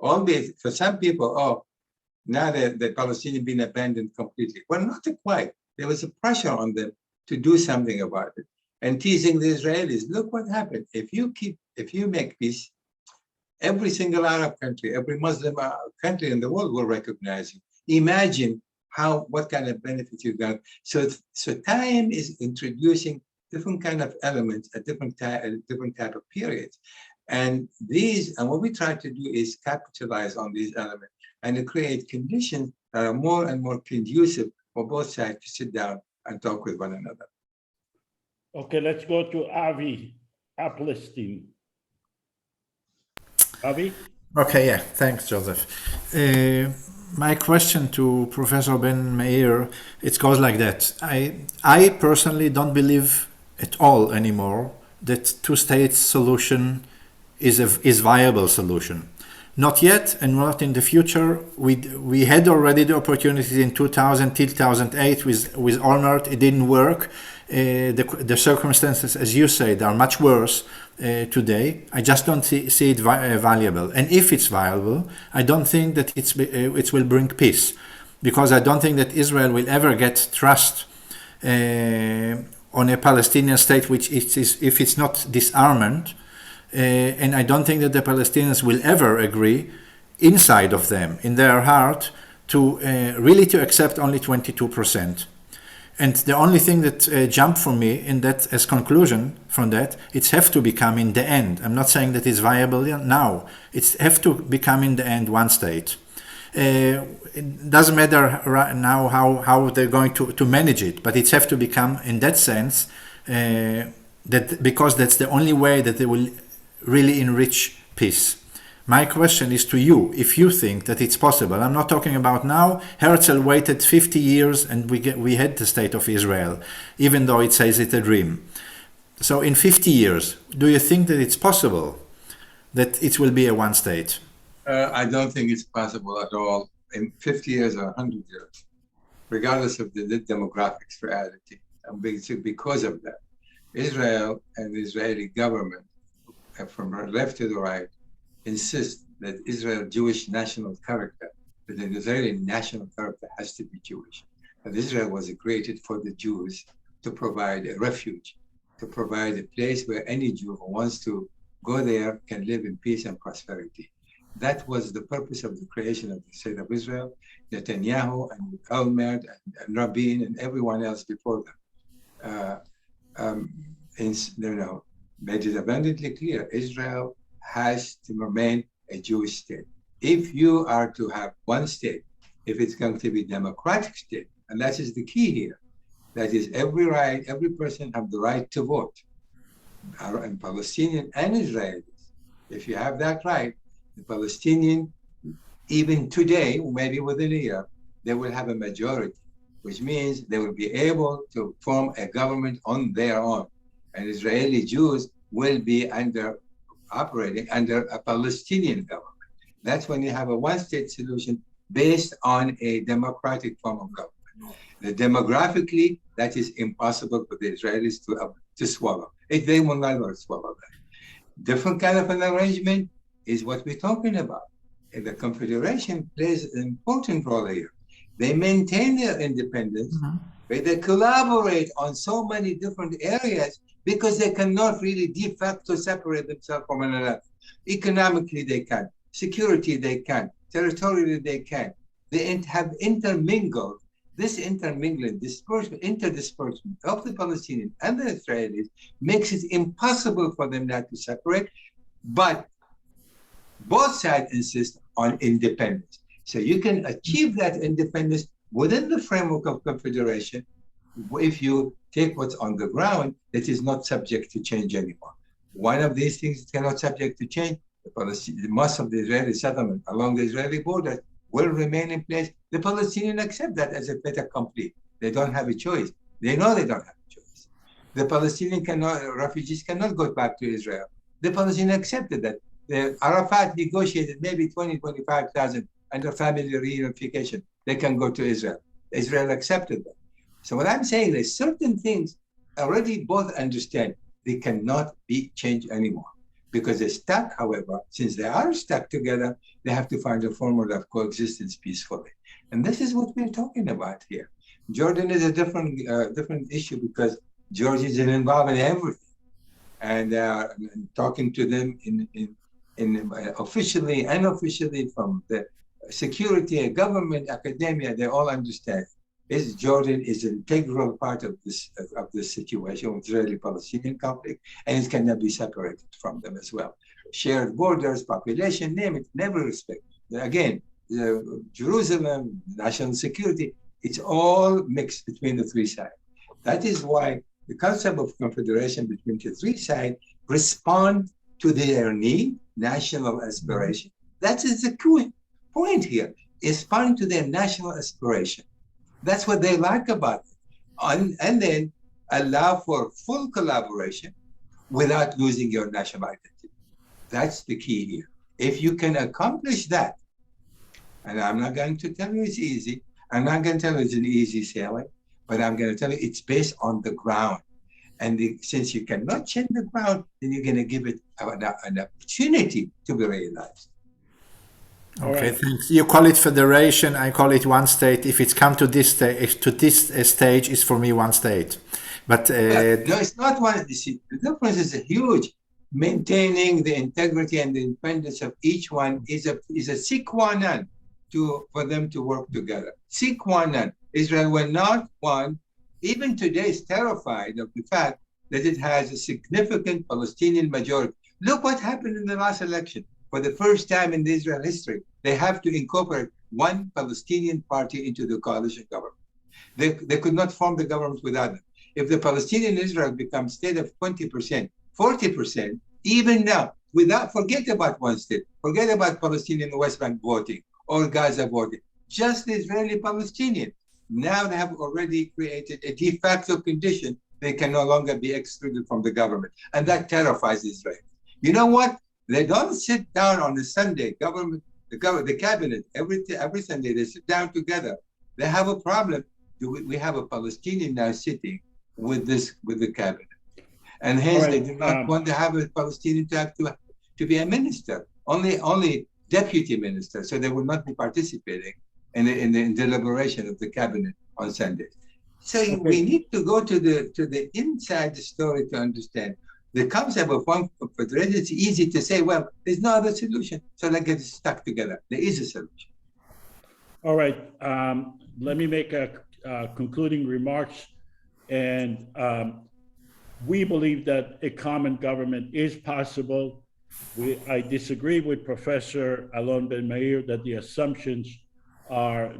Albeit for some people, now that the Palestinians been abandoned completely. Well, not quite. There was a pressure on them to do something about it. And teasing the Israelis, look what happened. If you make peace, every single Arab country, every Muslim country in the world will recognize you. Imagine what kind of benefit you got. So time is introducing different kind of elements at different type of periods. And what we try to do is capitalize on these elements and to create conditions that are more and more conducive for both sides to sit down and talk with one another. Okay, let's go to Avi Palestine. Avi? Okay, yeah, thanks, Joseph. My question to Professor Ben Meir, it goes like that. I personally don't believe at all anymore that two-state solution is viable solution. Not yet, and not in the future. We had already the opportunities in 2000 till 2008 with Olmert. It didn't work. The circumstances, as you said, are much worse today. I just don't see it valuable. And if it's viable, I don't think that it will bring peace, because I don't think that Israel will ever get trust on a Palestinian state, which is if it's not disarmament. And I don't think that the Palestinians will ever agree inside of them, in their heart, to really to accept only 22%. And the only thing that jumped for me in that as conclusion from that, it's have to become in the end. I'm not saying that it's viable now. It's have to become in the end one state. It doesn't matter right now how they're going to manage it, but it's have to become in that sense that because that's the only way that they will really enrich peace. My question is to you, if you think that it's possible. I'm not talking about now. Herzl waited 50 years and we had the state of Israel, even though it says it's a dream. So in 50 years, do you think that it's possible that it will be a one state? I don't think it's possible at all in 50 years or 100 years, regardless of the demographics reality. And because of that, Israel and the Israeli government, from the left to the right, insist that Israel Jewish national character, that an Israeli national character has to be Jewish. And Israel was created for the Jews to provide a refuge, to provide a place where any Jew who wants to go there can live in peace and prosperity. That was the purpose of the creation of the State of Israel. Netanyahu and Olmert and Rabin and everyone else before them, made it abundantly clear, Israel has to remain a Jewish state. If you are to have one state, if it's going to be a democratic state, and that is the key here, that is every person have the right to vote, and Palestinian and Israelis. If you have that right, the Palestinian, even today, maybe within a year, they will have a majority, which means they will be able to form a government on their own. And Israeli Jews will be operating under a Palestinian government. That's when you have a one-state solution based on a democratic form of government. Demographically, that is impossible for the Israelis to swallow. They will never swallow that. Different kind of an arrangement is what we're talking about. And the Confederation plays an important role here. They maintain their independence, but they collaborate on so many different areas because they cannot really de facto separate themselves from one another. Economically, they can. Security, they can. Territorially, they can. They have intermingled. This interdisbursement of the Palestinians and the Israelis makes it impossible for them not to separate, but both sides insist on independence. So you can achieve that independence within the framework of Confederation if you take what's on the ground that is not subject to change anymore. One of these things cannot subject to change. Most of the Israeli settlement along the Israeli border will remain in place. The Palestinians accept that as a fait accompli. They don't have a choice. They know they don't have a choice. The Palestinian refugees cannot go back to Israel. The Palestinians accepted that. Arafat negotiated maybe 25,000 under family reunification. They can go to Israel. Israel accepted that. So what I'm saying is certain things already both understand they cannot be changed anymore. Because they're stuck, however, since they are stuck together, they have to find a formula of coexistence peacefully. And this is what we're talking about here. Jordan is a different issue because Georgia is involved in everything. And talking to them in officially and unofficially from the security, government, academia, they all understand. Jordan is an integral part of this situation with Israeli-Palestinian conflict, and it cannot be separated from them as well. Shared borders, population, name it, never respect. Again, Jerusalem, national security, it's all mixed between the three sides. That is why the concept of confederation between the three sides respond to their need, national aspiration. That is the key point here, respond to their national aspiration. That's what they like about it. And then allow for full collaboration without losing your national identity. That's the key here. If you can accomplish that, and I'm not going to tell you it's easy, I'm not going to tell you it's an easy sailing, but I'm going to tell you it's based on the ground. And since you cannot change the ground, then you're going to give it an opportunity to be realized. Okay, thanks. You call it federation, I call it one state. If it's come to this stage, it's for me one state. But no, it's not one. The difference is huge. Maintaining the integrity and the independence of each one is a sine qua non for them to work together. Sine qua non. Israel will not want, even today, is terrified of the fact that it has a significant Palestinian majority. Look what happened in the last election. For the first time in the Israel history, they have to incorporate one Palestinian party into the coalition government. They could not form the government without them. If the Palestinian Israel becomes state of 20%, 40%, even now, without, forget about one state, forget about Palestinian West Bank voting or Gaza voting, just the Israeli-Palestinian. Now they have already created a de facto condition. They can no longer be excluded from the government. And that terrifies Israel. You know what? They don't sit down on a Sunday, the cabinet, every Sunday, they sit down together. They have a problem. We have a Palestinian now sitting with the cabinet. And hence they do not want to have a Palestinian to be a minister, only deputy minister. So they will not be participating in the deliberation of the cabinet on Sundays. So we need to go to the inside the story to understand the concept of one confederation. It's easy to say, well, there's no other solution, so let's get stuck together. There is a solution. All right, let me make a concluding remarks. And we believe that a common government is possible. I disagree with Professor ALON Ben MEIR that the assumptions are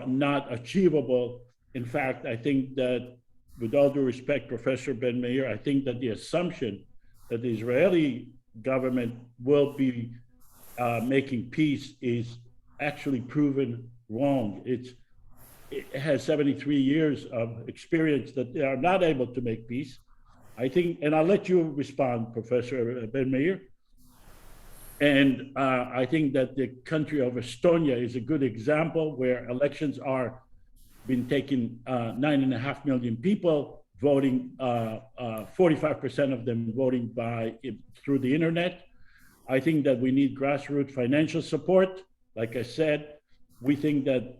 not achievable. In fact, I think that, with all due respect, Professor Ben MEIR, I think that the assumption that the Israeli government will be making peace is actually proven wrong. It has 73 years of experience that they are not able to make peace. I think, and I'll let you respond, Professor Ben MEIR. And I think that the country of Estonia is a good example where elections are been taken, 9.5 million people voting, 45% of them voting through the internet. I think that we need grassroots financial support. Like I said, we think that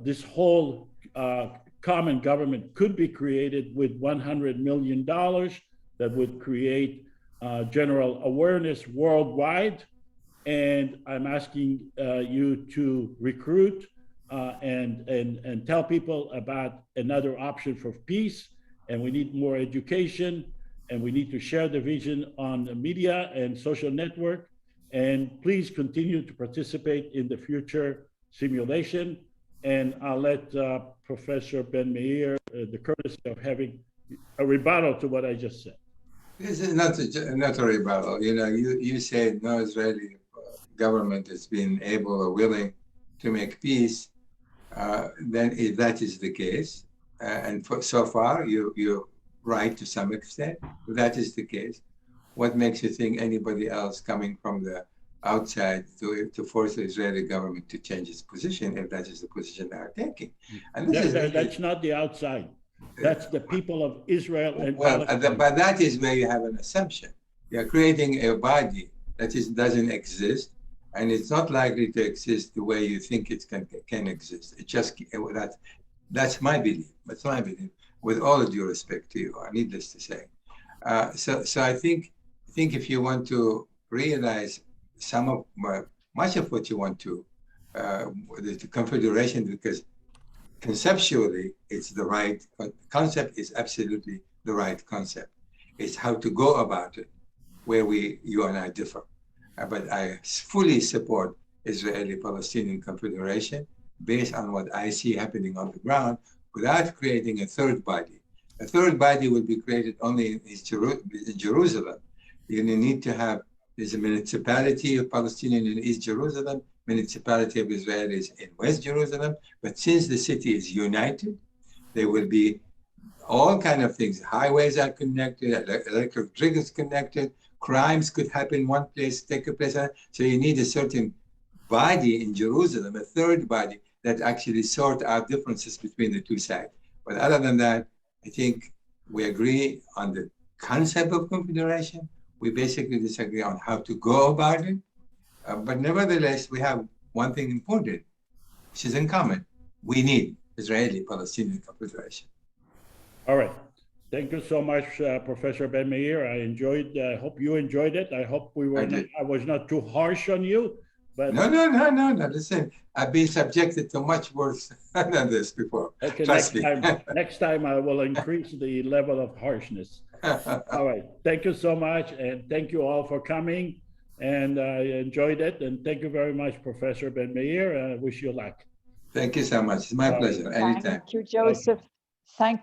this whole common government could be created with $100 million that would create general awareness worldwide. And I'm asking you to recruit and tell people about another option for peace. And we need more education, and we need to share the vision on the media and social network. And please continue to participate in the future simulation. And I'll let Professor Ben MEIR the courtesy of having a rebuttal to what I just said. This is not a rebuttal. You know, you said no Israeli government has been able or willing to make peace. Then if that is the case, and so far you're right to some extent, if that is the case, what makes you think anybody else coming from the outside to force the Israeli government to change its position if that is the position they are taking? And that's not the outside. That's the people of Israel and Palestine. But that is where you have an assumption. You're creating a body that doesn't exist, and it's not likely to exist the way you think it can exist. It just that's my belief. That's my belief. With all due respect to you, needless to say. So I think if you want to realize much of what you want to, the Confederation, because conceptually it's the right concept, is absolutely the right concept. It's how to go about it where you and I differ. But I fully support Israeli-Palestinian Confederation based on what I see happening on the ground without creating a third body. A third body will be created only in Jerusalem. You need to have, there's a municipality of Palestinian in East Jerusalem, municipality of Israelis in West Jerusalem. But since the city is united, there will be all kind of things. Highways are connected, electric grid is connected, crimes could happen in one place, take a place. So you need a certain body in Jerusalem, a third body that actually sort out differences between the two sides. But other than that, I think we agree on the concept of confederation. We basically disagree on how to go about it. But nevertheless, we have one thing important, which is in common. We need Israeli-Palestinian confederation. All right. Thank you so much, Professor Ben MEIR. I hope you enjoyed it. I hope I was not too harsh on you. But No. Listen, I've been subjected to much worse than this before. Okay, Trust me. next time I will increase the level of harshness. All right. Thank you so much. And thank you all for coming. And I enjoyed it. And thank you very much, Professor Ben MEIR. I wish you luck. Thank you so much. It's my pleasure. Anytime. Thank you, Joseph. Thank you.